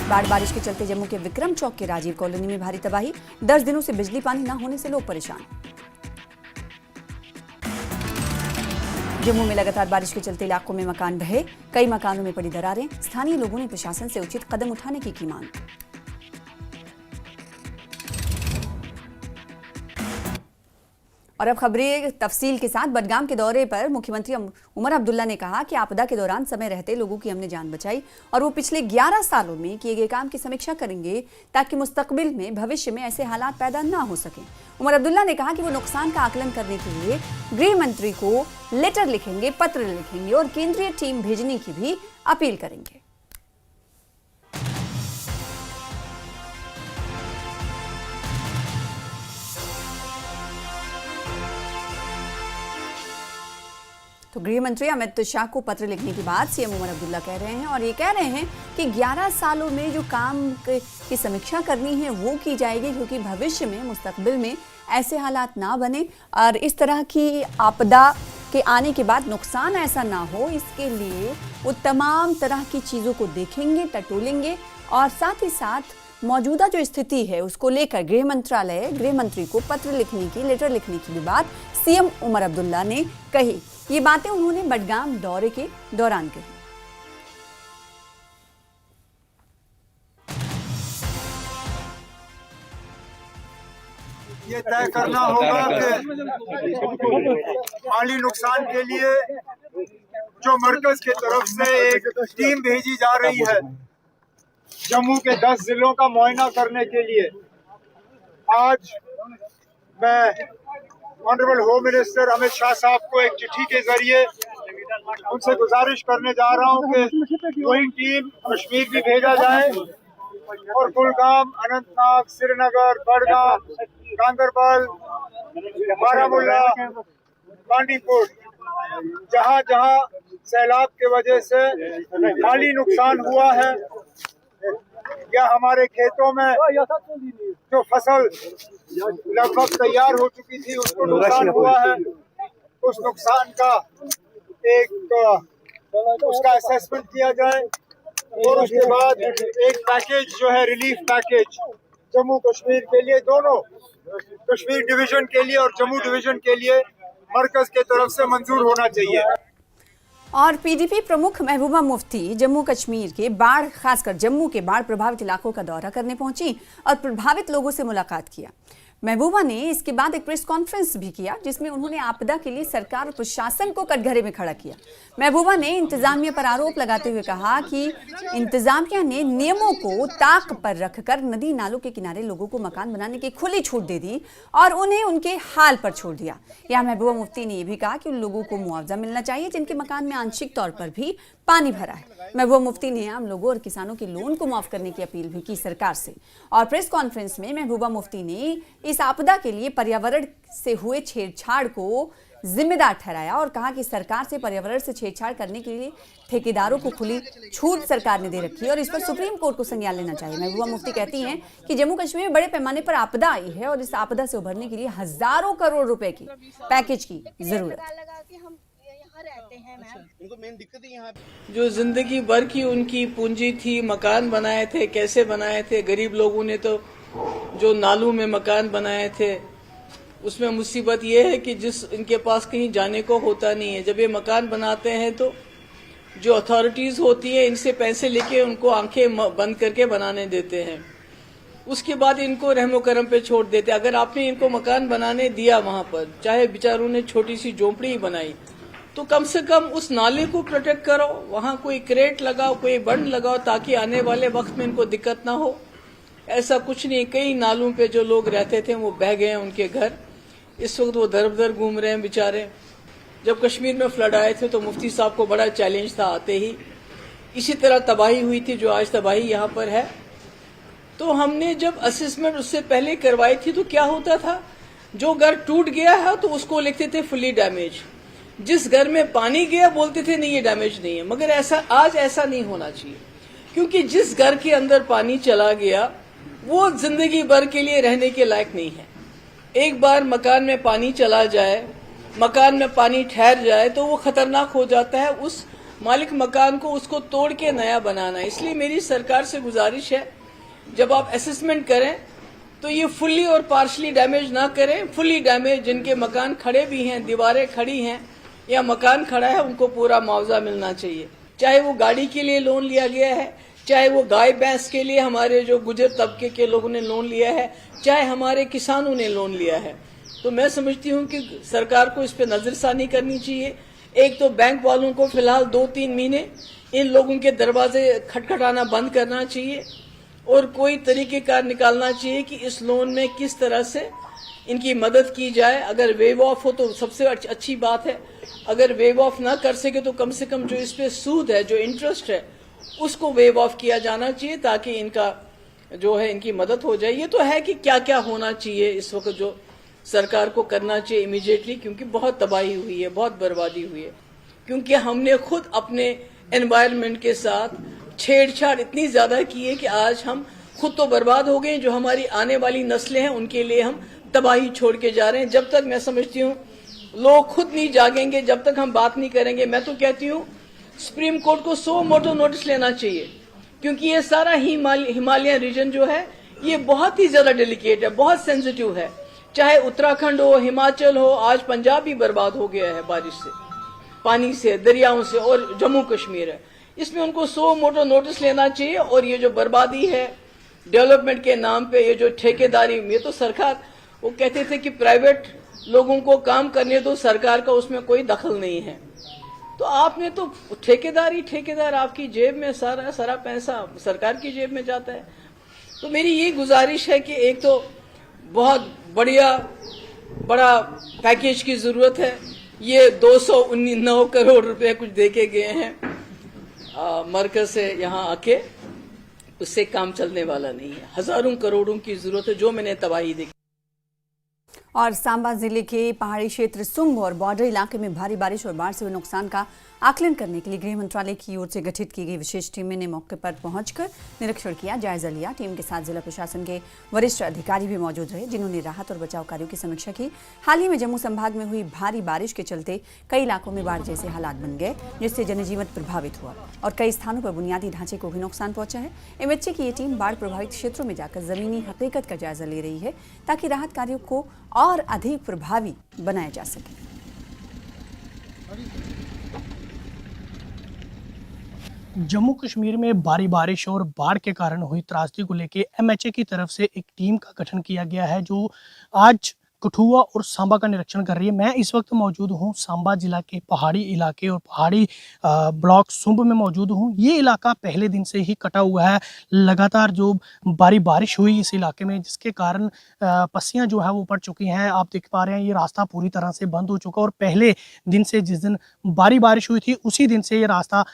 बाढ़ बारिश के चलते जम्मू के विक्रम चौक के राजीव कॉलोनी में भारी तबाही, 10 दिनों से बिजली पानी न होने से लोग परेशान। जम्मू में लगातार बारिश के चलते इलाकों में मकान ढहे, कई मकानों में पड़ी दरारें, स्थानीय लोगों ने प्रशासन से उचित कदम उठाने की मांग। और अब खबरें तफसील के साथ। बडगाम के दौरे पर मुख्यमंत्री उमर अब्दुल्ला ने कहा कि आपदा के दौरान समय रहते लोगों की हमने जान बचाई और वो पिछले 11 सालों में किए गए काम की समीक्षा करेंगे ताकि मुस्तकबिल में, भविष्य में ऐसे हालात पैदा ना हो सके। उमर अब्दुल्ला ने कहा कि वो नुकसान का आकलन करने के लिए गृह मंत्री को लेटर लिखेंगे, पत्र लिखेंगे और केंद्रीय टीम भेजने की भी अपील करेंगे। तो गृह मंत्री अमित शाह को पत्र लिखने के बाद सीएम उमर अब्दुल्ला कह रहे हैं और ये कह रहे हैं कि 11 सालों में जो काम की समीक्षा करनी है वो की जाएगी, क्योंकि भविष्य में, मुस्तकबिल में ऐसे हालात ना बने और इस तरह की आपदा के आने के बाद नुकसान ऐसा ना हो, इसके लिए वो तमाम तरह की चीज़ों को देखेंगे, टटोलेंगे और साथ ही साथ मौजूदा जो स्थिति है उसको लेकर गृह मंत्रालय, गृह मंत्री को लेटर लिखने की भी बात सीएम उमर अब्दुल्ला ने कही। ये बातें उन्होंने बडगाम दौरे के दौरान कही। ये तय करना होगा कि माली नुकसान के लिए जो मरकज की तरफ से एक टीम भेजी जा रही है जम्मू के 10 जिलों का मुआयना करने के लिए, आज मैं honourable home minister Amit Shah साहब को एक चिट्ठी के जरिए उनसे गुजारिश करने जा रहा हूं कि वही टीम कश्मीर भी भेजा जाए और कुलगाम, अनंतनाग, श्रीनगर, बडगाम, गांदरबल, बारामूला, बांडीपुर, जहां जहां सैलाब के वजह से माली नुकसान हुआ है या हमारे खेतों में जो फसल लगभग तैयार हो चुकी थी उसको नुकसान हुआ है, उस नुकसान का उसका असेसमेंट किया जाए और उसके बाद एक पैकेज जो है रिलीफ पैकेज जम्मू कश्मीर के लिए, दोनों कश्मीर डिवीजन के लिए और जम्मू डिवीजन के लिए मरकज के तरफ से मंजूर होना चाहिए। और पीडीपी प्रमुख महबूबा मुफ्ती जम्मू कश्मीर के खासकर जम्मू के बाढ़ प्रभावित इलाकों का दौरा करने पहुंची और प्रभावित लोगों से मुलाकात किया। महबूबा ने इसके बाद एक प्रेस कॉन्फ्रेंस भी किया जिसमें उन्होंने आपदा के लिए सरकार और प्रशासन को कटघरे में खड़ा किया। महबूबा ने इंतजामिया पर आरोप लगाते हुए कहा कि इंतजामिया ने नियमों को ताक पर रखकर नदी नालों के किनारे लोगों को मकान बनाने की खुली छूट दे दी और उन्हें उनके हाल पर छोड़ दिया। यहाँ महबूबा मुफ्ती ने यह भी कहा कि उन लोगों को मुआवजा मिलना चाहिए जिनके मकान में आंशिक तौर पर भी पानी भरा है। महबूबा मुफ्ती ने आम लोगों और किसानों के लोन को माफ करने की अपील भी की सरकार से। और प्रेस कॉन्फ्रेंस में महबूबा मुफ्ती ने इस आपदा के लिए पर्यावरण से हुए छेड़छाड़ को जिम्मेदार ठहराया और कहा कि सरकार से पर्यावरण से छेड़छाड़ करने के लिए ठेकेदारों को खुली छूट सरकार ने दे रखी है और इस पर सुप्रीम कोर्ट को संज्ञान लेना चाहिए। महबूबा मुफ्ती कहती हैं कि जम्मू कश्मीर में बड़े पैमाने पर आपदा आई है और इस आपदा से उभरने के लिए हजारों करोड़ रुपए की पैकेज की जरूरत है। जो जिंदगी भर की उनकी पूंजी थी, मकान बनाए थे, कैसे बनाए थे, गरीब लोगों ने तो जो नालों में मकान बनाए थे, उसमें मुसीबत ये है कि जिस इनके पास कहीं जाने को होता नहीं है, जब ये मकान बनाते हैं तो जो अथॉरिटीज होती है इनसे पैसे लेके उनको आंखें बंद करके बनाने देते हैं, उसके बाद इनको रहमो करम पे छोड़ देते। अगर आपने इनको मकान बनाने दिया वहां पर, चाहे बेचारों ने छोटी सी झोंपड़ी ही बनाई, तो कम से कम उस नाले को प्रोटेक्ट करो, वहां कोई क्रेट लगाओ, कोई बंड लगाओ ताकि आने वाले वक्त में इनको दिक्कत ना हो। ऐसा कुछ नहीं, कई नालों पे जो लोग रहते थे वो बह गए हैं उनके घर, इस वक्त वो दर बदर घूम रहे हैं बेचारे। जब कश्मीर में फ्लड आए थे तो मुफ्ती साहब को बड़ा चैलेंज था आते ही, इसी तरह तबाही हुई थी जो आज तबाही यहाँ पर है। तो हमने जब असेसमेंट उससे पहले करवाई थी तो क्या होता था, जो घर टूट गया है तो उसको लिखते थे फुली डैमेज, जिस घर में पानी गया बोलते थे नहीं ये डैमेज नहीं है। मगर आज ऐसा नहीं होना चाहिए, क्योंकि जिस घर के अंदर पानी चला गया वो जिंदगी भर के लिए रहने के लायक नहीं है। एक बार मकान में पानी चला जाए, मकान में पानी ठहर जाए तो वो खतरनाक हो जाता है उस मालिक मकान को, उसको तोड़ के नया बनाना। इसलिए मेरी सरकार से गुजारिश है, जब आप असेसमेंट करें तो ये फुल्ली और पार्शली डैमेज ना करें। फुल्ली डैमेज जिनके मकान खड़े भी हैं, दीवारें खड़ी हैं या मकान खड़ा है, उनको पूरा मुआवजा मिलना चाहिए। चाहे वो गाड़ी के लिए लोन लिया गया है, चाहे वो गाय भैंस के लिए हमारे जो गुजर तबके के लोगों ने लोन लिया है, चाहे हमारे किसानों ने लोन लिया है। तो मैं समझती हूँ कि सरकार को इस पे नजरसानी करनी चाहिए। एक तो बैंक वालों को फिलहाल 2-3 महीने इन लोगों के दरवाजे खटखटाना बंद करना चाहिए और कोई तरीकेकार निकालना चाहिए कि इस लोन में किस तरह से इनकी मदद की जाए। अगर वेव ऑफ हो तो सबसे अच्छी बात है, अगर वेव ऑफ ना कर सके तो कम से कम जो इस पे सूद है, जो इंटरेस्ट है, उसको वेव ऑफ किया जाना चाहिए ताकि इनका जो है इनकी मदद हो जाए। ये तो है कि क्या क्या होना चाहिए इस वक्त जो सरकार को करना चाहिए इमीडिएटली, क्योंकि बहुत तबाही हुई है, बहुत बर्बादी हुई है, क्योंकि हमने खुद अपने एनवायरनमेंट के साथ छेड़छाड़ इतनी ज्यादा की है कि आज हम खुद तो बर्बाद हो गए, जो हमारी आने वाली नस्लें हैं उनके लिए हम तबाही छोड़ के जा रहे हैं। जब तक मैं समझती हूँ लोग खुद नहीं जागेंगे जब तक हम बात नहीं करेंगे। मैं तो कहती हूँ सुप्रीम कोर्ट को 100 मोटो नोटिस लेना चाहिए, क्योंकि ये सारा हिमालयन रीजन जो है ये बहुत ही ज्यादा डेलिकेट है, बहुत सेंसिटिव है। चाहे उत्तराखंड हो, हिमाचल हो, आज पंजाब भी बर्बाद हो गया है बारिश से, पानी से, दरियाओं से, और जम्मू कश्मीर है। इसमें उनको 100 मोटो नोटिस लेना चाहिए। और ये जो बर्बादी है डेवलपमेंट के नाम पे, ये जो ठेकेदारी, ये तो सरकार, वो कहते थे कि प्राइवेट लोगों को काम करने दो, सरकार का उसमें कोई दखल नहीं है। तो आपने तो ठेकेदार आपकी जेब में सारा पैसा सरकार की जेब में जाता है। तो मेरी ये गुजारिश है कि एक तो बहुत बड़ा पैकेज की जरूरत है। ये 209 करोड़ रुपए कुछ देके गए हैं मरकज से यहाँ आके, उससे काम चलने वाला नहीं है। हजारों करोड़ों की जरूरत है, जो मैंने तबाही देखी। और सांबा जिले के पहाड़ी क्षेत्र सुंब और बॉर्डर इलाके में भारी बारिश और बाढ़ से हुए नुकसान का आकलन करने के लिए गृह मंत्रालय की ओर से गठित की गई विशेष टीम ने मौके पर पहुंचकर निरीक्षण किया, जायजा लिया। टीम के साथ जिला प्रशासन के वरिष्ठ अधिकारी भी मौजूद रहे, जिन्होंने राहत और बचाव कार्यों की समीक्षा की। हाल ही में जम्मू संभाग में हुई भारी बारिश के चलते कई इलाकों में बाढ़ जैसे हालात बन गए, जिससे जनजीवन प्रभावित हुआ और कई स्थानों पर बुनियादी ढांचे को भी नुकसान पहुंचा है। एमएचए की ये टीम बाढ़ प्रभावित क्षेत्रों में जाकर जमीनी हकीकत का जायजा ले रही है, ताकि राहत कार्यों को और अधिक प्रभावी बनाया जा सके। जम्मू कश्मीर में भारी बारिश और बाढ़ के कारण हुई त्रासदी को लेकर एमएचए की तरफ से एक टीम का गठन किया गया है, जो आज कठुआ और सांबा का निरीक्षण कर रही है। मैं इस वक्त मौजूद हूं सांबा जिला के पहाड़ी इलाके और पहाड़ी ब्लॉक सुंब में मौजूद हूं। ये इलाका पहले दिन से ही कटा हुआ है। लगातार जो भारी बारिश हुई इस इलाके में, जिसके कारण पस्सियां जो है वो पड़ चुकी हैं। आप देख पा रहे हैं ये रास्ता पूरी तरह से बंद हो चुका, और पहले दिन से, जिस दिन भारी बारिश हुई थी, उसी दिन से ये रास्ता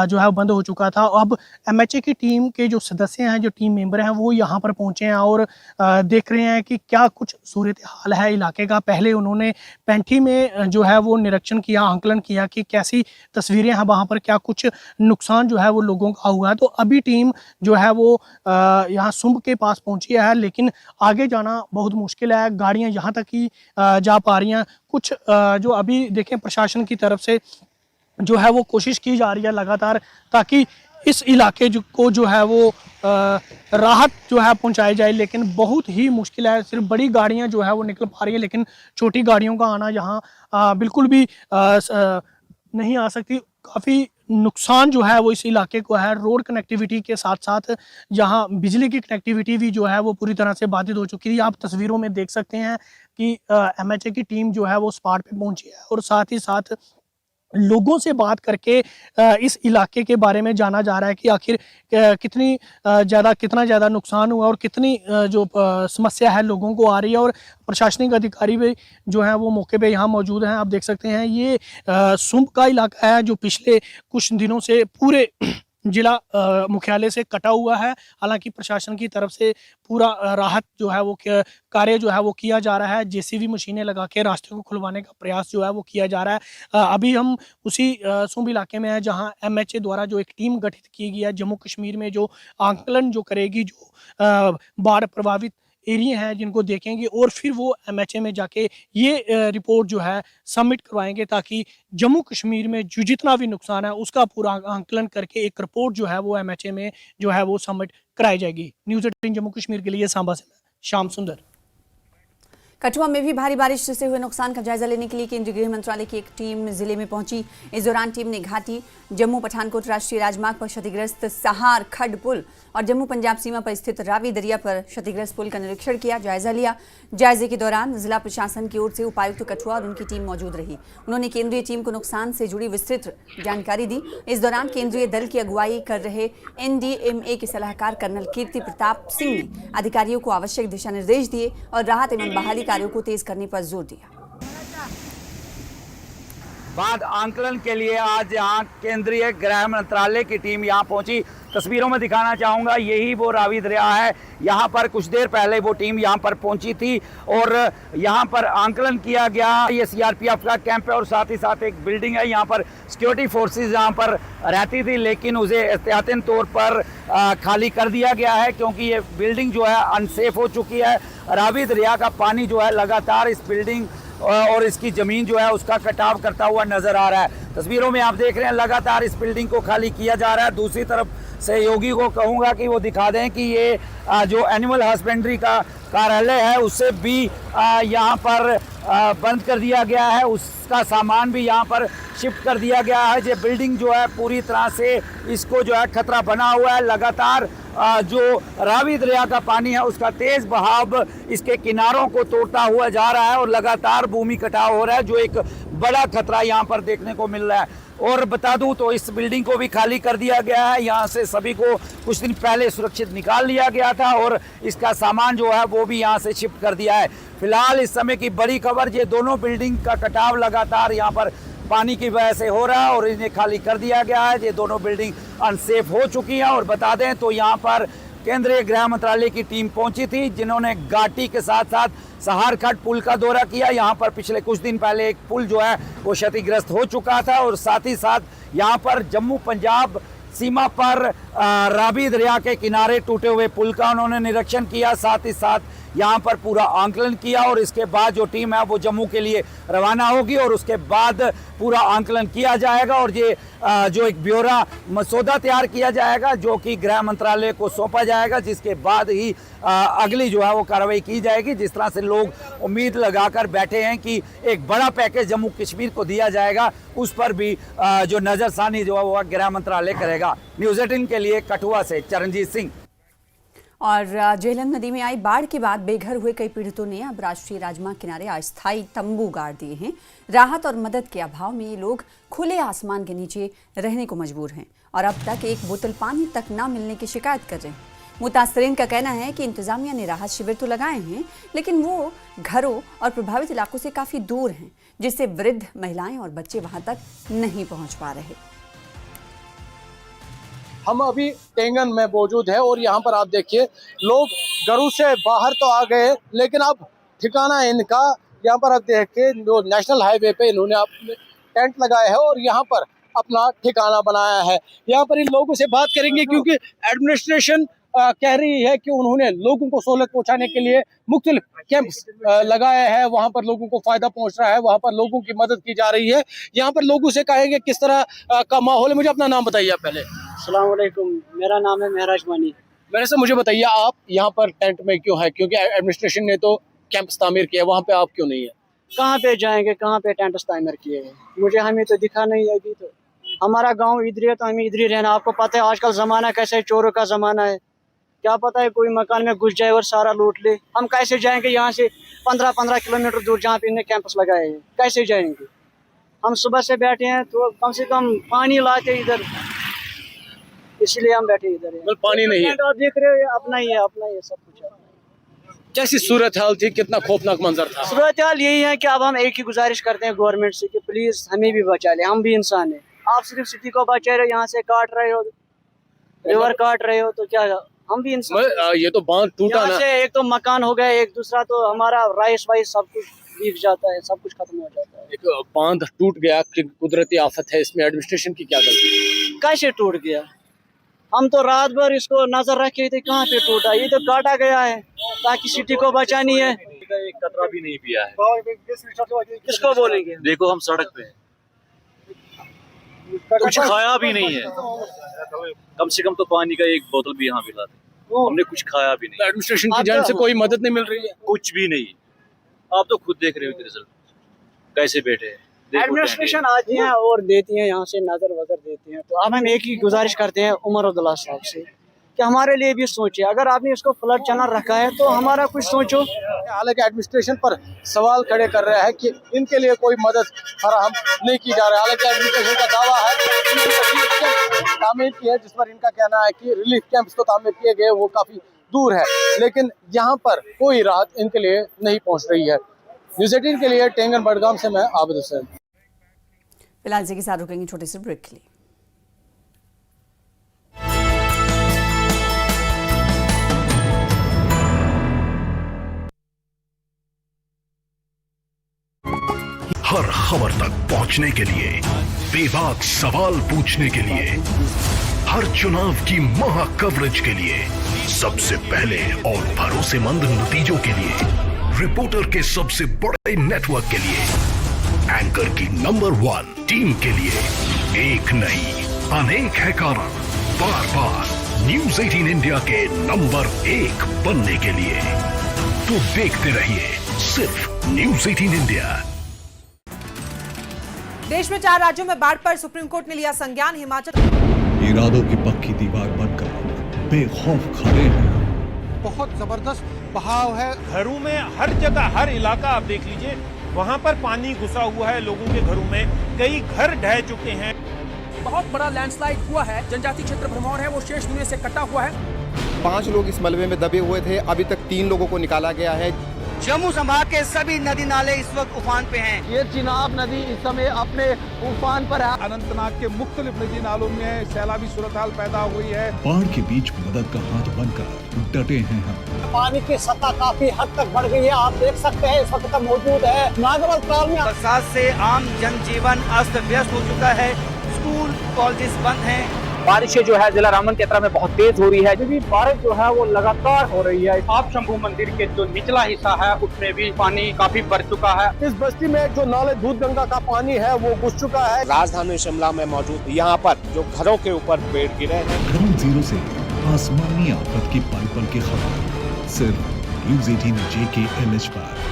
जो है बंद हो चुका था। अब एमएचए की टीम के जो सदस्य हैं, जो टीम मेंबर हैं, वो यहाँ पर पहुँचे हैं और देख रहे हैं कि क्या कुछ सूरत हाल है इलाके का। पहले उन्होंने पैंठी में जो है वो निरीक्षण किया, आंकलन किया कि कैसी तस्वीरें हैं वहां पर, क्या कुछ नुकसान जो है वो लोगों का हुआ है। तो अभी टीम जो है वो यहाँ सुंब के पास पहुंची है, लेकिन आगे जाना बहुत मुश्किल है। गाड़ियां यहाँ तक ही जा पा रही हैं। कुछ जो अभी देखें प्रशासन की तरफ से जो है वो कोशिश की जा रही है लगातार, ताकि इस इलाके को जो है वो राहत जो है पहुंचाई जाए, लेकिन बहुत ही मुश्किल है। सिर्फ बड़ी गाड़ियां जो है वो निकल पा रही है, लेकिन छोटी गाड़ियों का आना यहाँ बिल्कुल भी नहीं आ सकती। काफ़ी नुकसान जो है वो इस इलाके को है। रोड कनेक्टिविटी के साथ साथ यहाँ बिजली की कनेक्टिविटी भी जो है वो पूरी तरह से बाधित हो चुकी थी। आप तस्वीरों में देख सकते हैं कि एमएचए की टीम जो है वो स्पॉट पे पहुंची है, और साथ ही साथ लोगों से बात करके इस इलाके के बारे में जाना जा रहा है कि आखिर कितना ज़्यादा नुकसान हुआ और कितनी जो समस्या है लोगों को आ रही है। और प्रशासनिक अधिकारी भी जो हैं वो मौके पे यहाँ मौजूद हैं। आप देख सकते हैं ये सुंब का इलाका है, जो पिछले कुछ दिनों से पूरे जिला मुख्यालय से कटा हुआ है। हालांकि प्रशासन की तरफ से पूरा राहत जो है वो कार्य जो है वो किया जा रहा है। जेसीबी मशीनें लगा के रास्ते को खुलवाने का प्रयास जो है वो किया जा रहा है। अभी हम उसी सुंब इलाके में हैं, जहां एमएचए द्वारा जो एक टीम गठित की गई है जम्मू कश्मीर में, जो आंकलन जो करेगी, जो बाढ़ प्रभावित एरिया हैं जिनको देखेंगे, और फिर वो एमएचए में जाके ये रिपोर्ट जो है सबमिट करवाएंगे, ताकि जम्मू कश्मीर में जो जितना भी नुकसान है उसका पूरा आंकलन करके एक रिपोर्ट जो है वो एमएचए में जो है वो सबमिट कराई जाएगी। न्यूज़ 18 जम्मू कश्मीर के लिए सांबा से श्याम सुंदर। कठुआ में भी भारी बारिश से हुए नुकसान का जायजा लेने के लिए केंद्रीय गृह मंत्रालय की एक टीम जिले में पहुंची। इस दौरान टीम ने घाटी, जम्मू पठानकोट राष्ट्रीय राजमार्ग पर क्षतिग्रस्त सहार खड्ड पुल और जम्मू पंजाब सीमा पर स्थित रावी दरिया पर क्षतिग्रस्त पुल का निरीक्षण किया, जायजा लिया। जायजे के दौरान जिला प्रशासन की ओर से उपायुक्त कठुआ और उनकी टीम मौजूद रही। उन्होंने केंद्रीय टीम को नुकसान से जुड़ी विस्तृत जानकारी दी। इस दौरान केंद्रीय दल की अगुवाई कर रहे एनडीएमए के सलाहकार कर्नल कीर्ति प्रताप सिंह ने अधिकारियों को आवश्यक दिशा निर्देश दिए और राहत एवं बहाली कार्यों को तेज करने पर जोर दिया। बाढ़ आंकलन के लिए आज यहाँ केंद्रीय गृह मंत्रालय की टीम यहाँ पहुंची। तस्वीरों में दिखाना चाहूँगा, यही वो रावी दरिया है। यहाँ पर कुछ देर पहले वो टीम यहाँ पर पहुंची थी और यहाँ पर आंकलन किया गया। ये सीआरपीएफ का कैंप है और साथ ही साथ एक बिल्डिंग है। यहाँ पर सिक्योरिटी फोर्सेस यहाँ पर रहती थी, लेकिन उसे एहतियातन तौर पर खाली कर दिया गया है, क्योंकि ये बिल्डिंग जो है अनसेफ हो चुकी है। रावी दरिया का पानी जो है लगातार इस बिल्डिंग और इसकी ज़मीन जो है उसका कटाव करता हुआ नज़र आ रहा है। तस्वीरों में आप देख रहे हैं लगातार इस बिल्डिंग को खाली किया जा रहा है। दूसरी तरफ सहयोगी को कहूँगा कि वो दिखा दें कि ये जो एनिमल हस्बेंड्री का कार्यालय है उससे भी यहाँ पर बंद कर दिया गया है, उसका सामान भी यहाँ पर शिफ्ट कर दिया गया है। ये बिल्डिंग जो है पूरी तरह से इसको जो है खतरा बना हुआ है। लगातार जो रावी दरिया का पानी है उसका तेज़ बहाव इसके किनारों को तोड़ता हुआ जा रहा है और लगातार भूमि कटाव हो रहा है, जो एक बड़ा खतरा यहाँ पर देखने को मिल रहा है। और बता दूं तो इस बिल्डिंग को भी खाली कर दिया गया है। यहाँ से सभी को कुछ दिन पहले सुरक्षित निकाल लिया गया था और इसका सामान जो है वो भी यहाँ से शिफ्ट कर दिया है। फिलहाल इस समय की बड़ी खबर, ये दोनों बिल्डिंग का कटाव लगातार यहाँ पर पानी की वजह से हो रहा है और इन्हें खाली कर दिया गया है। ये दोनों बिल्डिंग अनसेफ हो चुकी हैं। और बता दें तो यहाँ पर केंद्रीय गृह मंत्रालय की टीम पहुंची थी, जिन्होंने घाटी के साथ साथ सहारखट पुल का दौरा किया। यहाँ पर पिछले कुछ दिन पहले एक पुल जो है वो क्षतिग्रस्त हो चुका था और साथ ही साथ यहाँ पर जम्मू पंजाब सीमा पर रावी दरिया के किनारे टूटे हुए पुल का उन्होंने निरीक्षण किया, साथ ही साथ यहाँ पर पूरा आंकलन किया। और इसके बाद जो टीम है वो जम्मू के लिए रवाना होगी और उसके बाद पूरा आंकलन किया जाएगा और ये जो एक ब्यौरा मसौदा तैयार किया जाएगा जो कि गृह मंत्रालय को सौंपा जाएगा, जिसके बाद ही अगली जो है वो कार्रवाई की जाएगी। जिस तरह से लोग उम्मीद लगाकर बैठे हैं कि एक बड़ा पैकेज जम्मू कश्मीर को दिया जाएगा, उस पर भी जो नज़रसानी जो है वो गृह मंत्रालय करेगा। न्यूज़ 18 के लिए कठुआ से चरणजीत सिंह। और झेलम नदी में आई बाढ़ के बाद बेघर हुए कई पीड़ितों ने अब राष्ट्रीय राजमार्ग किनारे अस्थायी तंबू गाड़ दिए हैं। राहत और मदद के अभाव में ये लोग खुले आसमान के नीचे रहने को मजबूर हैं और अब तक एक बोतल पानी तक ना मिलने की शिकायत कर रहे हैं। मुतासरीन का कहना है कि इंतजामिया ने राहत शिविर तो लगाए हैं, लेकिन वो घरों और प्रभावित इलाकों से काफ़ी दूर हैं, जिससे वृद्ध, महिलाएं और बच्चे वहां तक नहीं पहुंच पा रहे। हम अभी टेंगन में मौजूद है और यहाँ पर आप देखिए लोग घरों से बाहर तो आ गए, लेकिन अब ठिकाना इनका यहाँ पर आप देखिए जो नेशनल हाईवे पे इन्होंने अपने टेंट लगाए है और यहाँ पर अपना ठिकाना बनाया है। यहाँ पर इन लोगों से बात करेंगे क्योंकि एडमिनिस्ट्रेशन कह रही है कि उन्होंने लोगों को सहूलत पहुँचाने के लिए मुख्तलिफ कैंप्स लगाए हैं, वहाँ पर लोगों को फायदा पहुँच रहा है, वहाँ पर लोगों की मदद की जा रही है। यहाँ पर लोगों से कहेंगे किस तरह का माहौल है। मुझे अपना नाम बताइए आप पहले। अस्सलाम वालेकुम, मेरा नाम है महराज मानी। मेरे से मुझे बताइए आप यहाँ पर टेंट में क्यों है, क्योंकि एडमिनिस्ट्रेशन ने तो कैंप्स तामीर किया, वहाँ पे आप क्यों नहीं है? कहाँ पे जाएंगे, कहाँ पे टेंट तामीर किए हैं, मुझे हमें तो दिखा नहीं है। अभी तो हमारा गांव इधर है तो हमें इधर ही रहना। आपको पता है आजकल ज़माना कैसे है, चोरों का ज़माना है, क्या पता है कोई मकान में घुस जाए और सारा लूट ले। हम कैसे जाएंगे यहाँ से 15-15 किलोमीटर दूर जहाँ पे इन्हें कैंपस लगाए हैं, कैसे जाएंगे? हम सुबह से बैठे हैं तो कम से कम पानी लाते इधर, इसलिए हम बैठे इधर है। पानी नहीं है, आप देख रहे हो अपना ही है, अपना ही है, सब कुछ है। कैसी सूरत हाल थी, कितना खौफनाक मंजर था? सूरत हाल यही है कि अब हम एक ही गुजारिश करते हैं गवर्नमेंट से कि प्लीज हमें भी बचा ले, हम भी इंसान हैं। आप सिर्फ सिटी को बचा रहे हो, यहाँ से काट रहे हो, रिवर काट रहे हो, तो क्या हम भी इंसान। ये तो बांध टूटा ना, एक तो मकान हो गया, एक दूसरा तो हमारा राइस वाइस सब कुछ बीत जाता है, सब कुछ खत्म हो जाता है। एक बांध टूट गया, कुदरती आफत है, इसमें एडमिनिस्ट्रेशन की क्या गलती? कैसे टूट गया? हम तो रात भर इसको नजर रखे थे, कहाँ पे टूटा? ये तो काटा गया है ताकि सिटी को बचानी है। एक कतरा भी नहीं पिया है। किसको बोलेंगे? देखो हम सड़क पे हैं, कुछ खाया भी नहीं है। कम से कम तो पानी का एक बोतल भी यहाँ मिला था, हमने कुछ खाया भी नहीं। एडमिनिस्ट्रेशन की जान से कोई मदद नहीं मिल रही है, कुछ भी नहीं। आप तो खुद देख रहे हो रिजल्ट कैसे बैठे हैं। एडमिनिस्ट्रेशन आती है और देती है, यहाँ से नजर वजर देती है। तो अब हम एक ही गुजारिश करते हैं उमर अब्दुल्ला साहब से कि हमारे लिए भी सोचिए, अगर आपने इसको फ्लड चैनल रखा है तो हमारा कुछ सोचो। हालांकि एडमिनिस्ट्रेशन पर सवाल खड़े कर रहा है कि इनके लिए कोई मदद फराहम नहीं की जा रही है। हालांकि एडमिनिस्ट्रेशन का दावा है कि तामीर की है, जिस पर इनका कहना है कि रिलीफ कैंप्स तो तामीर किए गए, वो काफी दूर है, लेकिन यहाँ पर कोई राहत इनके लिए नहीं पहुँच रही है। न्यूज़ 18 के लिए टेंगन बडगाम से मैं आबिद हुसैन। फिलहाल इसी के साथ रुकेंगे छोटे से ब्रेक के लिए। हर खबर तक पहुंचने के लिए, बेबाक सवाल पूछने के लिए, हर चुनाव की महा कवरेज के लिए, सबसे पहले और भरोसेमंद नतीजों के लिए रिपोर्टर के सबसे बड़े नेटवर्क के लिए, एंकर की नंबर 1 टीम के लिए एक नहीं अनेक है कारण बार बार न्यूज 18 इंडिया के नंबर 1 बनने के लिए। तो देखते रहिए सिर्फ न्यूज 18 इंडिया। देश में 4 राज्यों में बाढ़ पर सुप्रीम कोर्ट ने लिया संज्ञान। हिमाचल इरादों की पक्की दीवार बनकर बेखौफ खड़े हैं। बहुत जबरदस्त बहाव है। घरों में हर जगह, हर इलाका आप देख लीजिए, वहाँ पर पानी घुसा हुआ है लोगों के घरों में। कई घर ढह चुके हैं। बहुत बड़ा लैंडस्लाइड हुआ है। जनजातीय क्षेत्र भ्रमण है वो शेष दुनिया से कटा हुआ है। 5 लोग इस मलबे में दबे हुए थे। अभी तक 3 लोगों को निकाला गया है। जम्मू संभाग के सभी नदी नाले इस वक्त उफान पे हैं। ये चिनाब नदी इस समय अपने उफान पर है। अनंतनाग के मुख्तलिफ नदी नालों में सैलाबी सूरत हाल पैदा हुई है। बाढ़ के बीच मदद का हाथ बनकर डटे हैं हम। पानी की सतह काफी हद तक बढ़ गई है। आप देख सकते हैं इस वक्त मौजूद है नागवल ताल में। बरसात से आम जनजीवन अस्त व्यस्त हो चुका है। स्कूल कॉलेज बंद हैं। बारिशें जो है जिला रामन क्षेत्र में बहुत तेज हो रही है, क्योंकि बारिश जो है वो लगातार हो रही है। आप शंभू मंदिर के जो निचला हिस्सा है उसमें भी पानी काफी बढ़ चुका है। इस बस्ती में जो नाले दूध गंगा का पानी है वो घुस चुका है। राजधानी शिमला में मौजूद यहाँ पर जो घरों के ऊपर पेड़ गिरे हैं। ग्राउंड जीरो से आसमानी आफत की पल की खबर सिर्फ न्यूज 18 JKLH पर।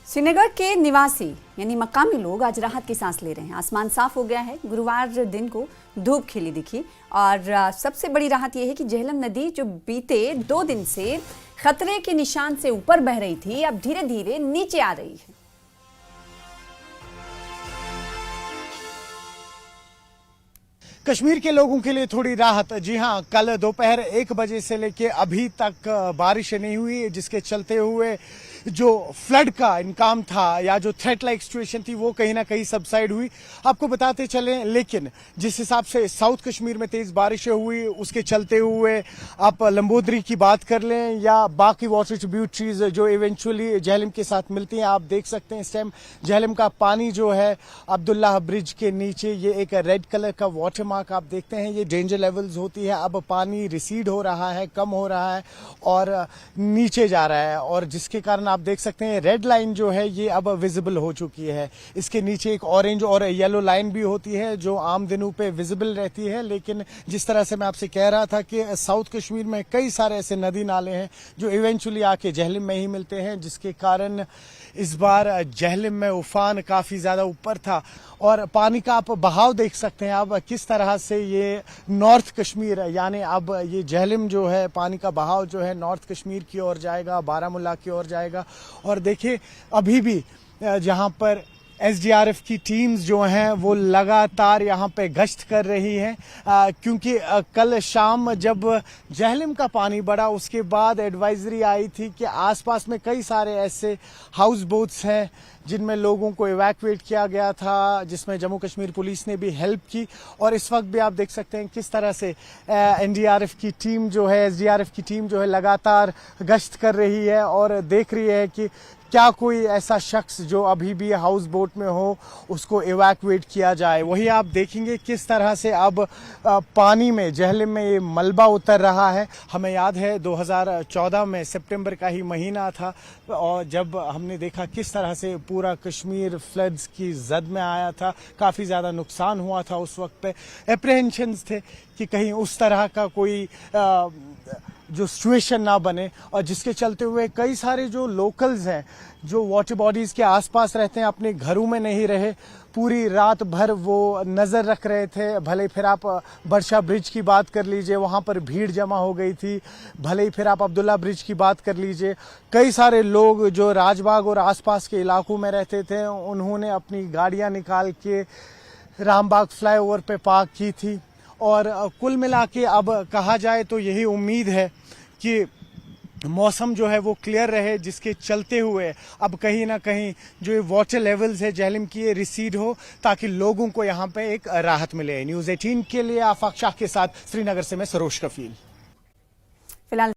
श्रीनगर के निवासी यानी मकामी लोग आज राहत की सांस ले रहे हैं। आसमान साफ हो गया है। गुरुवार दिन को धूप खिली दिखी और सबसे बड़ी राहत यह है कि झेलम नदी जो बीते 2 दिन से खतरे के निशान से ऊपर बह रही थी, अब धीरे धीरे नीचे आ रही है। कश्मीर के लोगों के लिए थोड़ी राहत। जी हां, कल दोपहर 1 बजे से लेके अभी तक बारिश नहीं हुई, जिसके चलते हुए जो फ्लड का इनकाम था या जो थ्रेट लाइक सिचुएशन थी वो कहीं ना कहीं सबसाइड हुई। आपको बताते चलें, लेकिन जिस हिसाब से साउथ कश्मीर में तेज बारिशें हुई उसके चलते हुए आप लंबोदरी की बात कर लें या बाकी वाटर ट्रिब्यूटरीज जो इवेंचुअली झेलम के साथ मिलती हैं, आप देख सकते हैं इस टाइम झेलम का पानी जो है अब्दुल्ला ब्रिज के नीचे ये एक रेड कलर का वाटर मार्क आप देखते हैं, ये डेंजर लेवल्स होती है। अब पानी रिसीड हो रहा है, कम हो रहा है और नीचे जा रहा है और जिसके कारण आप देख सकते हैं रेड लाइन जो है ये अब विजिबल हो चुकी है। इसके नीचे एक ऑरेंज और येलो लाइन भी होती है जो आम दिनों पे विजिबल रहती है। लेकिन जिस तरह से मैं आपसे कह रहा था कि साउथ कश्मीर में कई सारे ऐसे नदी नाले हैं जो इवेंचुअली आके झेलम में ही मिलते हैं, जिसके कारण इस बार झेलम में उफान काफी ज्यादा ऊपर था और पानी का आप बहाव देख सकते हैं अब किस तरह से ये नॉर्थ कश्मीर यानी अब ये झेलम जो है पानी का बहाव जो है नॉर्थ कश्मीर की ओर जाएगा, बारामूला की ओर जाएगा। और देखिए अभी भी जहां पर SDRF की टीम्स जो हैं वो लगातार यहाँ पे गश्त कर रही हैं क्योंकि कल शाम जब झेलम का पानी बढ़ा उसके बाद एडवाइजरी आई थी कि आसपास में कई सारे ऐसे हाउस बोट्स हैं जिनमें लोगों को इवैक्यूएट किया गया था, जिसमें जम्मू कश्मीर पुलिस ने भी हेल्प की। और इस वक्त भी आप देख सकते हैं किस तरह से NDRF की टीम जो है, SDRF की टीम जो है लगातार गश्त कर रही है और देख रही है कि क्या कोई ऐसा शख्स जो अभी भी हाउस बोट में हो उसको इवैक्यूएट किया जाए। वही आप देखेंगे किस तरह से अब पानी में झेलम में ये मलबा उतर रहा है। हमें याद है 2014 में सितंबर का ही महीना था और जब हमने देखा किस तरह से पूरा कश्मीर फ्लड्स की जद में आया था, काफ़ी ज़्यादा नुकसान हुआ था। उस वक्त पे एप्रीहेंशंस थे कि कहीं उस तरह का कोई जो सिचुएशन ना बने और जिसके चलते हुए कई सारे जो लोकल्स हैं जो वाटर बॉडीज़ के आसपास रहते हैं अपने घरों में नहीं रहे, पूरी रात भर वो नज़र रख रहे थे। भले फिर आप बरशा ब्रिज की बात कर लीजिए, वहाँ पर भीड़ जमा हो गई थी। भले ही फिर आप अब्दुल्ला ब्रिज की बात कर लीजिए, कई सारे लोग जो राजबाग और आसपास के इलाकों में रहते थे उन्होंने अपनी गाड़ियाँ निकाल के रामबाग फ्लाईओवर पे पार्क की थी। और कुल मिला के अब कहा जाए तो यही उम्मीद है कि मौसम जो है वो क्लियर रहे, जिसके चलते हुए अब कहीं ना कहीं जो वाटर लेवल्स है झेलम की रिसीड हो ताकि लोगों को यहाँ पे एक राहत मिले। न्यूज़ 18 के लिए आफाक शाह के साथ श्रीनगर से मैं सरोज कफील। फिलहाल